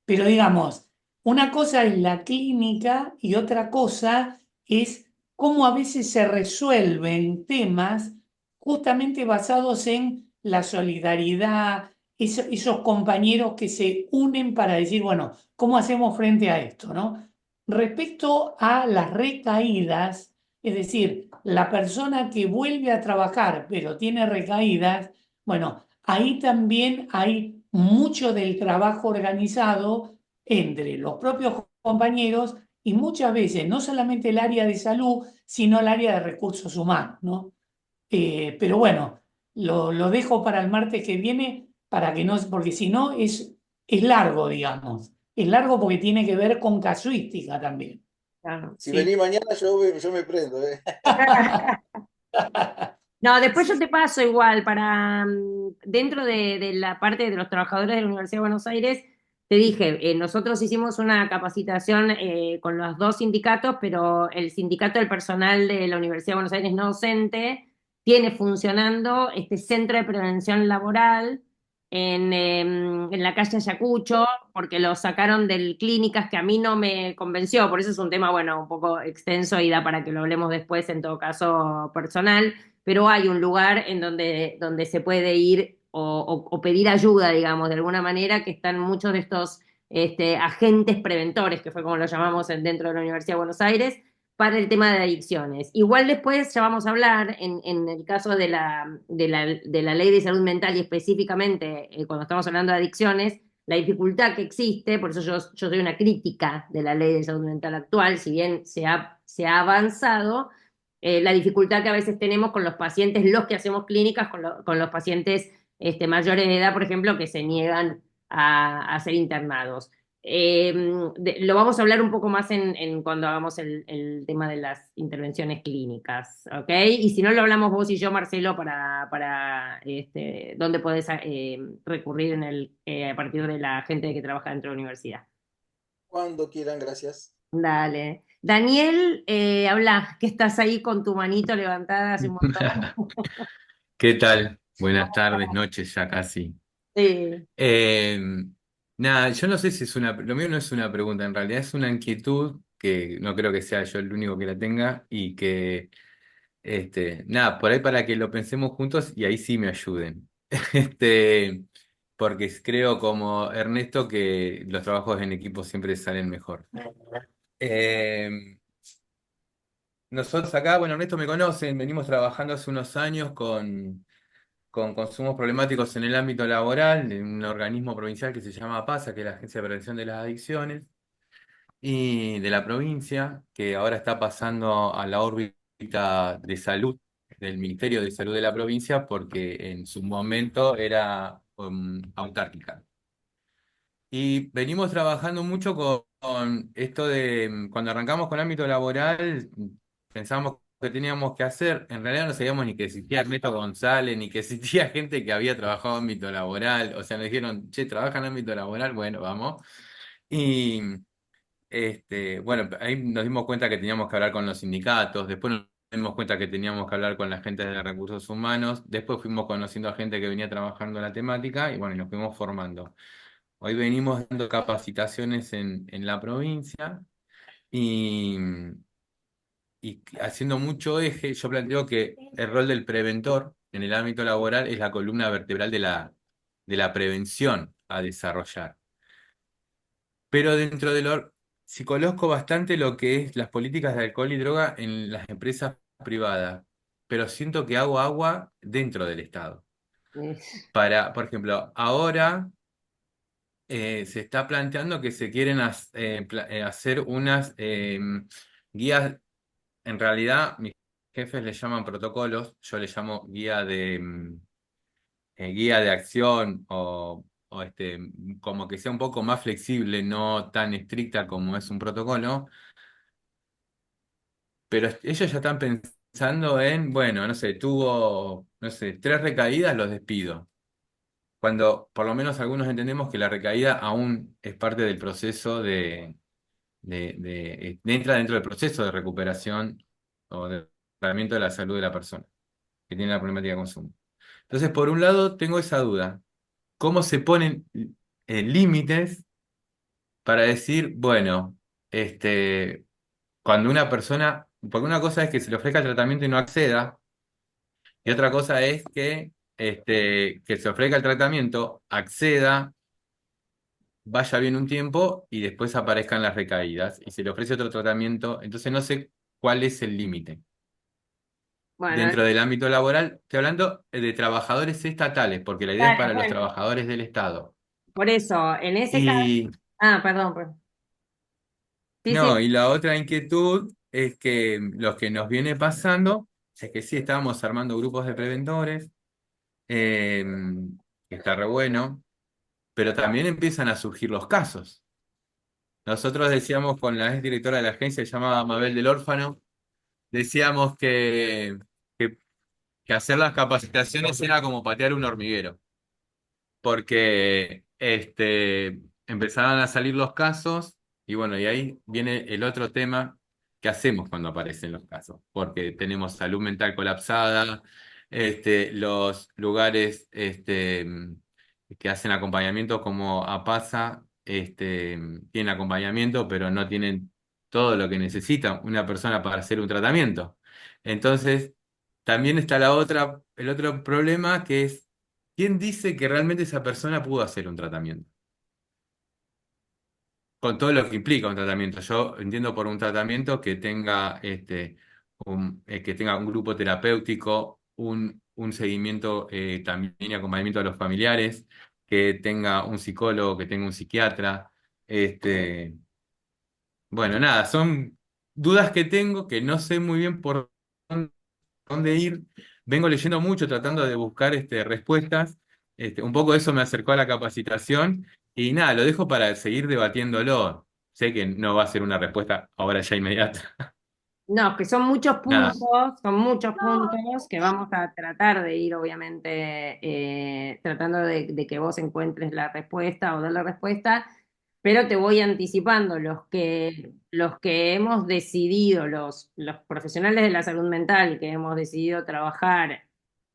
Pero digamos, una cosa es la clínica y otra cosa es cómo a veces se resuelven temas justamente basados en la solidaridad, esos compañeros que se unen para decir, bueno, ¿cómo hacemos frente a esto, no? Respecto a las recaídas, es decir, la persona que vuelve a trabajar pero tiene recaídas, bueno, ahí también hay mucho del trabajo organizado entre los propios compañeros y muchas veces no solamente el área de salud, sino el área de recursos humanos, ¿no? Pero bueno, lo dejo para el martes que viene para que no, porque si no es largo, digamos. Es largo porque tiene que ver con casuística también. Claro, Si sí. venís mañana, yo me prendo, ¿eh? No, después yo te paso igual para dentro de la parte de los trabajadores de la Universidad de Buenos Aires, te dije, nosotros hicimos una capacitación con los dos sindicatos, pero el sindicato del personal de la Universidad de Buenos Aires no docente tiene funcionando este centro de prevención laboral en la calle Ayacucho, porque lo sacaron del clínicas que a mí no me convenció, por eso es un tema, bueno, un poco extenso y da para que lo hablemos después en todo caso personal, pero hay un lugar en donde se puede ir o pedir ayuda, digamos, de alguna manera, que están muchos de estos agentes preventores, que fue como lo llamamos dentro de la Universidad de Buenos Aires, para el tema de adicciones. Igual después ya vamos a hablar, en el caso de la ley de salud mental y específicamente cuando estamos hablando de adicciones, la dificultad que existe, por eso yo soy una crítica de la ley de salud mental actual, si bien se ha avanzado, la dificultad que a veces tenemos con los pacientes, los que hacemos clínicas, con los pacientes mayores de edad, por ejemplo, que se niegan a ser internados. Lo vamos a hablar un poco más cuando hagamos el tema de las intervenciones clínicas, ¿ok? Y si no, lo hablamos vos y yo, Marcelo, para dónde podés recurrir a partir de la gente que trabaja dentro de la universidad. Cuando quieran, gracias. Dale. Daniel, habla, que estás ahí con tu manito levantada hace un montón. ¿Qué tal? Buenas tardes, noches ya casi. Sí. Eh, Nada, yo no sé si es lo mío no es una pregunta, en realidad es una inquietud que no creo que sea yo el único que la tenga y que, nada, por ahí para que lo pensemos juntos y ahí sí me ayuden. Este, Porque creo como Ernesto que los trabajos en equipo siempre salen mejor. Eh, Nosotros acá, bueno, Ernesto me conocen, venimos trabajando hace unos años con consumos problemáticos en el ámbito laboral, en un organismo provincial que se llama PASA, que es la Agencia de Prevención de las Adicciones, y de la provincia, que ahora está pasando a la órbita de salud del Ministerio de Salud de la provincia, porque en su momento era autárquica. Y venimos trabajando mucho con esto de, cuando arrancamos con el ámbito laboral, pensábamos que teníamos que hacer, en realidad no sabíamos ni que existía Ernesto González, ni que existía gente que había trabajado en ámbito laboral, o sea, nos dijeron, che, ¿trabaja en ámbito laboral? Bueno, vamos. Y bueno, ahí nos dimos cuenta que teníamos que hablar con los sindicatos, después nos dimos cuenta que teníamos que hablar con la gente de recursos humanos, después fuimos conociendo a gente que venía trabajando la temática y bueno, y nos fuimos formando. Hoy venimos dando capacitaciones en la provincia y, y haciendo mucho eje. Yo planteo que el rol del preventor en el ámbito laboral es la columna vertebral de la prevención a desarrollar. Pero dentro de lo, si conozco bastante lo que es las políticas de alcohol y droga en las empresas privadas, pero siento que hago agua dentro del Estado. Por ejemplo, ahora se está planteando que se quieren hacer unas guías, en realidad mis jefes le llaman protocolos, yo le llamo guía de acción o como que sea un poco más flexible, no tan estricta como es un protocolo, pero ellos ya están pensando en, bueno, no sé, tuvo, no sé, 3 recaídas, los despido. cuando por lo menos algunos entendemos que la recaída aún es parte del proceso entra dentro del proceso de recuperación o de tratamiento de la salud de la persona que tiene la problemática de consumo. Entonces, por un lado, tengo esa duda. ¿Cómo se ponen límites para decir, bueno, cuando una persona, porque una cosa es que se le ofrezca el tratamiento y no acceda, y otra cosa es que se ofrezca el tratamiento, acceda, vaya bien un tiempo y después aparezcan las recaídas y se le ofrece otro tratamiento, entonces no sé cuál es el límite. Bueno, Dentro del ámbito laboral, estoy hablando de trabajadores estatales, porque la idea es dale, para los bueno, trabajadores del Estado. por eso, en ese caso, Y perdón, pues. Sí, sí. no, y la otra inquietud es que lo que nos viene pasando es que sí estábamos armando grupos de preventores, eh, que está re bueno, pero también empiezan a surgir los casos. Nosotros decíamos con la ex directora de la agencia, llamada Mabel del Órfano, decíamos que, que hacer las capacitaciones era como patear un hormiguero, porque empezaban a salir los casos y bueno, y ahí viene el otro tema, ¿qué hacemos cuando aparecen los casos? Porque tenemos salud mental colapsada, los lugares que hacen acompañamiento como APASA, tienen acompañamiento, pero no tienen todo lo que necesita una persona para hacer un tratamiento. Entonces, también está el otro problema que es ¿quién dice que realmente esa persona pudo hacer un tratamiento? Con todo lo que implica un tratamiento. Yo entiendo por un tratamiento que tenga, que tenga un grupo terapéutico, un seguimiento también y acompañamiento a los familiares, que tenga un psicólogo, que tenga un psiquiatra. Bueno, nada, son dudas que tengo que no sé muy bien por dónde ir. Vengo leyendo mucho, tratando de buscar respuestas. Un poco eso me acercó a la capacitación y nada, lo dejo para seguir debatiéndolo. Sé que no va a ser una respuesta ahora ya inmediata. No, que Nada, son muchos puntos que vamos a tratar de ir, obviamente, tratando de que vos encuentres la respuesta o dar la respuesta, pero te voy anticipando, los que hemos decidido, los profesionales de la salud mental que hemos decidido trabajar,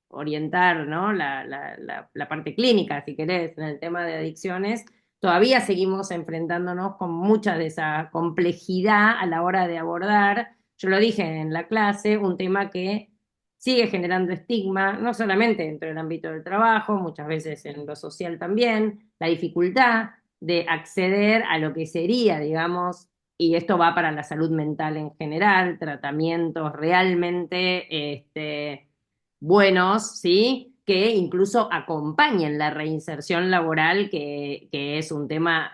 orientar, ¿no? La parte clínica, si querés, en el tema de adicciones, todavía seguimos enfrentándonos con mucha de esa complejidad a la hora de abordar, yo lo dije en la clase, un tema que sigue generando estigma, no solamente dentro del ámbito del trabajo, muchas veces en lo social también, la dificultad de acceder a lo que sería, digamos, y esto va para la salud mental en general, tratamientos realmente buenos, ¿sí? Que incluso acompañen la reinserción laboral, que es un tema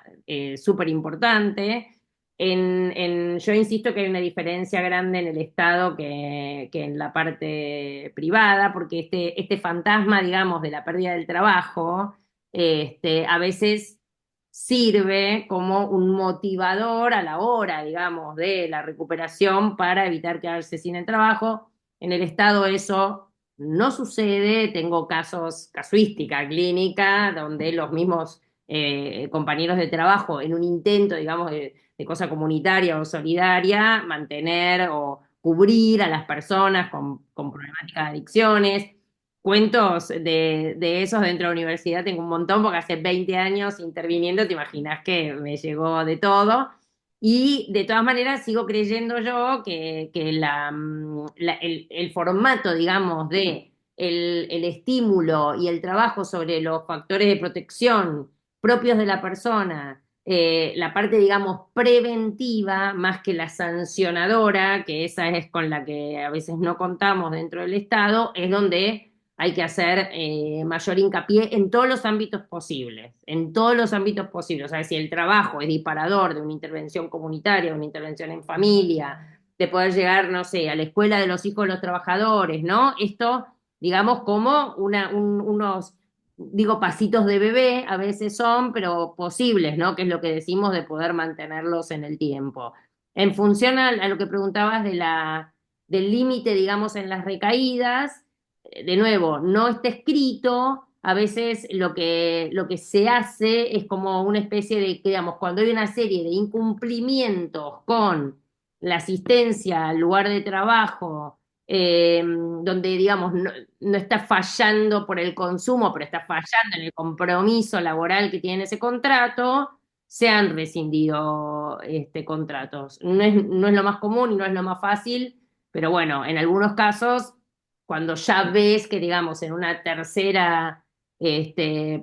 súper importante. Yo insisto que hay una diferencia grande en el Estado que en la parte privada, porque este fantasma, digamos, de la pérdida del trabajo, a veces sirve como un motivador a la hora, digamos, de la recuperación para evitar quedarse sin el trabajo. En el Estado eso no sucede, tengo casuística clínica, donde los mismos compañeros de trabajo, en un intento, digamos, de cosa comunitaria o solidaria, mantener o cubrir a las personas con problemáticas de adicciones. Cuentos de esos dentro de la universidad tengo un montón, porque hace 20 años interviniendo, te imaginas que me llegó de todo. Y de todas maneras sigo creyendo yo que el formato, digamos, de el estímulo y el trabajo sobre los factores de protección propios de la persona, la parte, digamos, preventiva, más que la sancionadora, que esa es con la que a veces no contamos dentro del Estado, es donde hay que hacer mayor hincapié en todos los ámbitos posibles, en todos los ámbitos posibles. O sea, si el trabajo es disparador de una intervención comunitaria, una intervención en familia, de poder llegar, no sé, a la escuela de los hijos de los trabajadores, ¿no? Esto, digamos, como unos, digo, pasitos de bebé, a veces son, pero posibles, ¿no? Que es lo que decimos de poder mantenerlos en el tiempo. En función a lo que preguntabas del límite, digamos, en las recaídas, de nuevo, no está escrito, a veces lo que se hace es como una especie de, digamos, cuando hay una serie de incumplimientos con la asistencia al lugar de trabajo, donde, digamos, no está fallando por el consumo, pero está fallando en el compromiso laboral que tiene ese contrato, se han rescindido contratos. No es lo más común y no es lo más fácil, pero bueno, en algunos casos, cuando ya ves que, digamos, en una tercera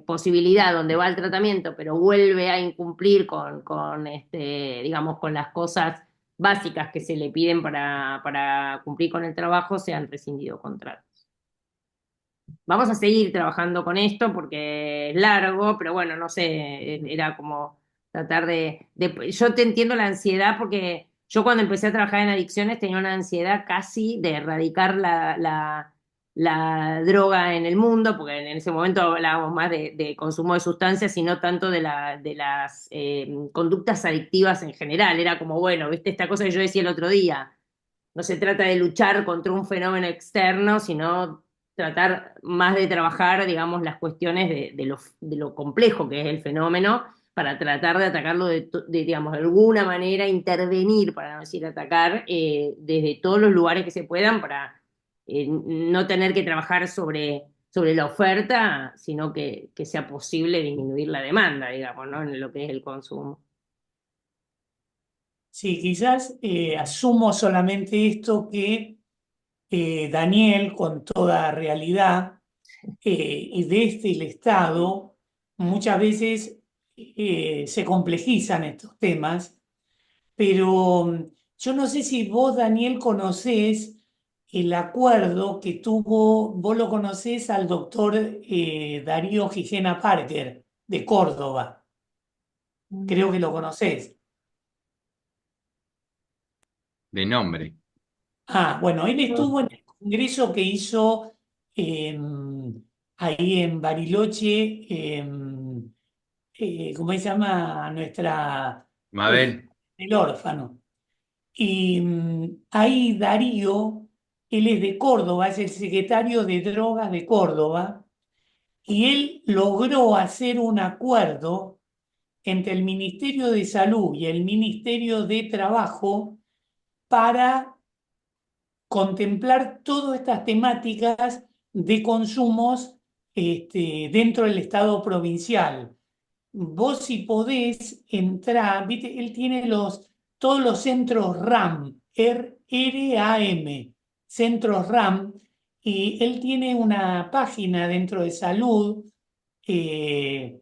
posibilidad donde va el tratamiento, pero vuelve a incumplir digamos, con las cosas básicas que se le piden para cumplir con el trabajo, se han rescindido contratos. Vamos a seguir trabajando con esto porque es largo, pero bueno, no sé, era como tratar Yo te entiendo la ansiedad porque yo cuando empecé a trabajar en adicciones tenía una ansiedad casi de erradicar la droga en el mundo, porque en ese momento hablábamos más de consumo de sustancias y no tanto de las conductas adictivas en general. Era como, bueno, viste esta cosa que yo decía el otro día, no se trata de luchar contra un fenómeno externo, sino tratar más de trabajar, digamos, las cuestiones de lo complejo que es el fenómeno para tratar de atacarlo digamos, de alguna manera, intervenir, para no decir atacar, desde todos los lugares que se puedan para no tener que trabajar sobre la oferta, sino que sea posible disminuir la demanda, digamos, ¿no? En lo que es el consumo. Sí, quizás asumo solamente esto que Daniel, con toda realidad, y desde el Estado, muchas veces se complejizan estos temas, pero yo no sé si vos, Daniel, conocés el acuerdo que tuvo, vos lo conocés al doctor Darío Gijena Parker de Córdoba, creo que lo conocés. De nombre. Ah, bueno, él estuvo en el congreso que hizo eh, ahí en Bariloche, ¿cómo se llama? Nuestra, Mabel, el órfano. Y ahí Darío, él es de Córdoba, es el secretario de Drogas de Córdoba, y él logró hacer un acuerdo entre el Ministerio de Salud y el Ministerio de Trabajo para contemplar todas estas temáticas de consumos dentro del Estado provincial. Vos si podés entrar, ¿viste? Él tiene todos los centros RAM, RAM, centros RAM, y él tiene una página dentro de salud eh,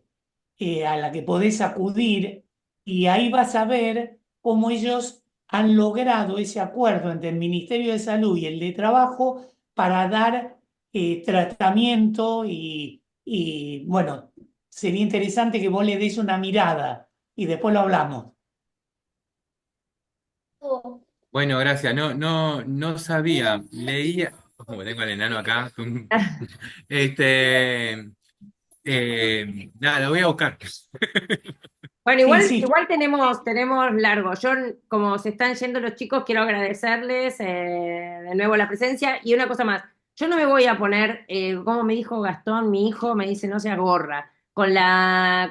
a la que podés acudir y ahí vas a ver cómo ellos han logrado ese acuerdo entre el Ministerio de Salud y el de Trabajo para dar tratamiento bueno, sería interesante que vos le des una mirada y después lo hablamos. bueno, gracias. No sabía. Leía. Como tengo al enano acá. Este. Nada, lo voy a buscar. Bueno, Sí, sí, igual tenemos largo. Yo, como se están yendo los chicos, quiero agradecerles de nuevo la presencia. Y una cosa más, yo no me voy a poner, como me dijo Gastón, mi hijo, me dice no seas gorra, con la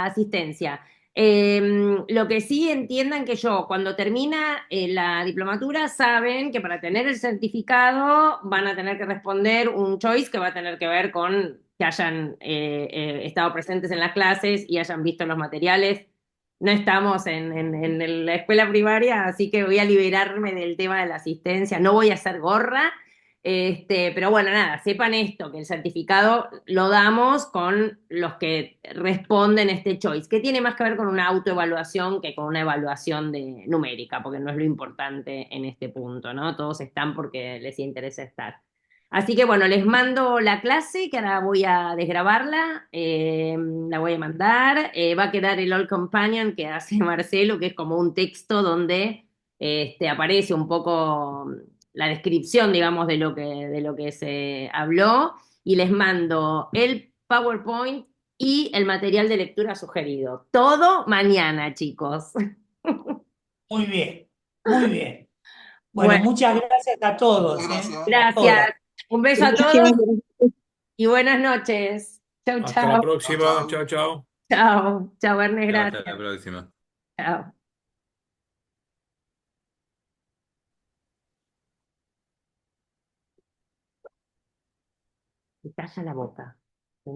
asistencia. Lo que sí entiendan que yo, cuando termina la diplomatura, saben que para tener el certificado van a tener que responder un choice que va a tener que ver con que hayan estado presentes en las clases y hayan visto los materiales. No estamos en la escuela primaria, así que voy a liberarme del tema de la asistencia. No voy a ser gorra, pero bueno, nada, sepan esto, que el certificado lo damos con los que responden este choice, que tiene más que ver con una autoevaluación que con una evaluación numérica, porque no es lo importante en este punto, ¿no? Todos están porque les interesa estar. Así que bueno, les mando la clase, que ahora voy a desgrabarla, la voy a mandar, va a quedar el All Companion que hace Marcelo, que es como un texto donde aparece un poco la descripción, digamos, de lo que se habló, y les mando el PowerPoint y el material de lectura sugerido. Todo mañana, chicos. muy bien, muy bien. Bueno, Bueno, muchas gracias a todos, Muchas gracias. a gracias. todas. Un beso a todos Gracias. y buenas noches. Chau, Hasta la chau. próxima. Chau. Chao, chao. Chao. Chao, Ernest, Chao, hasta la gracias. próxima. Chao. Me calla la boca. Sí.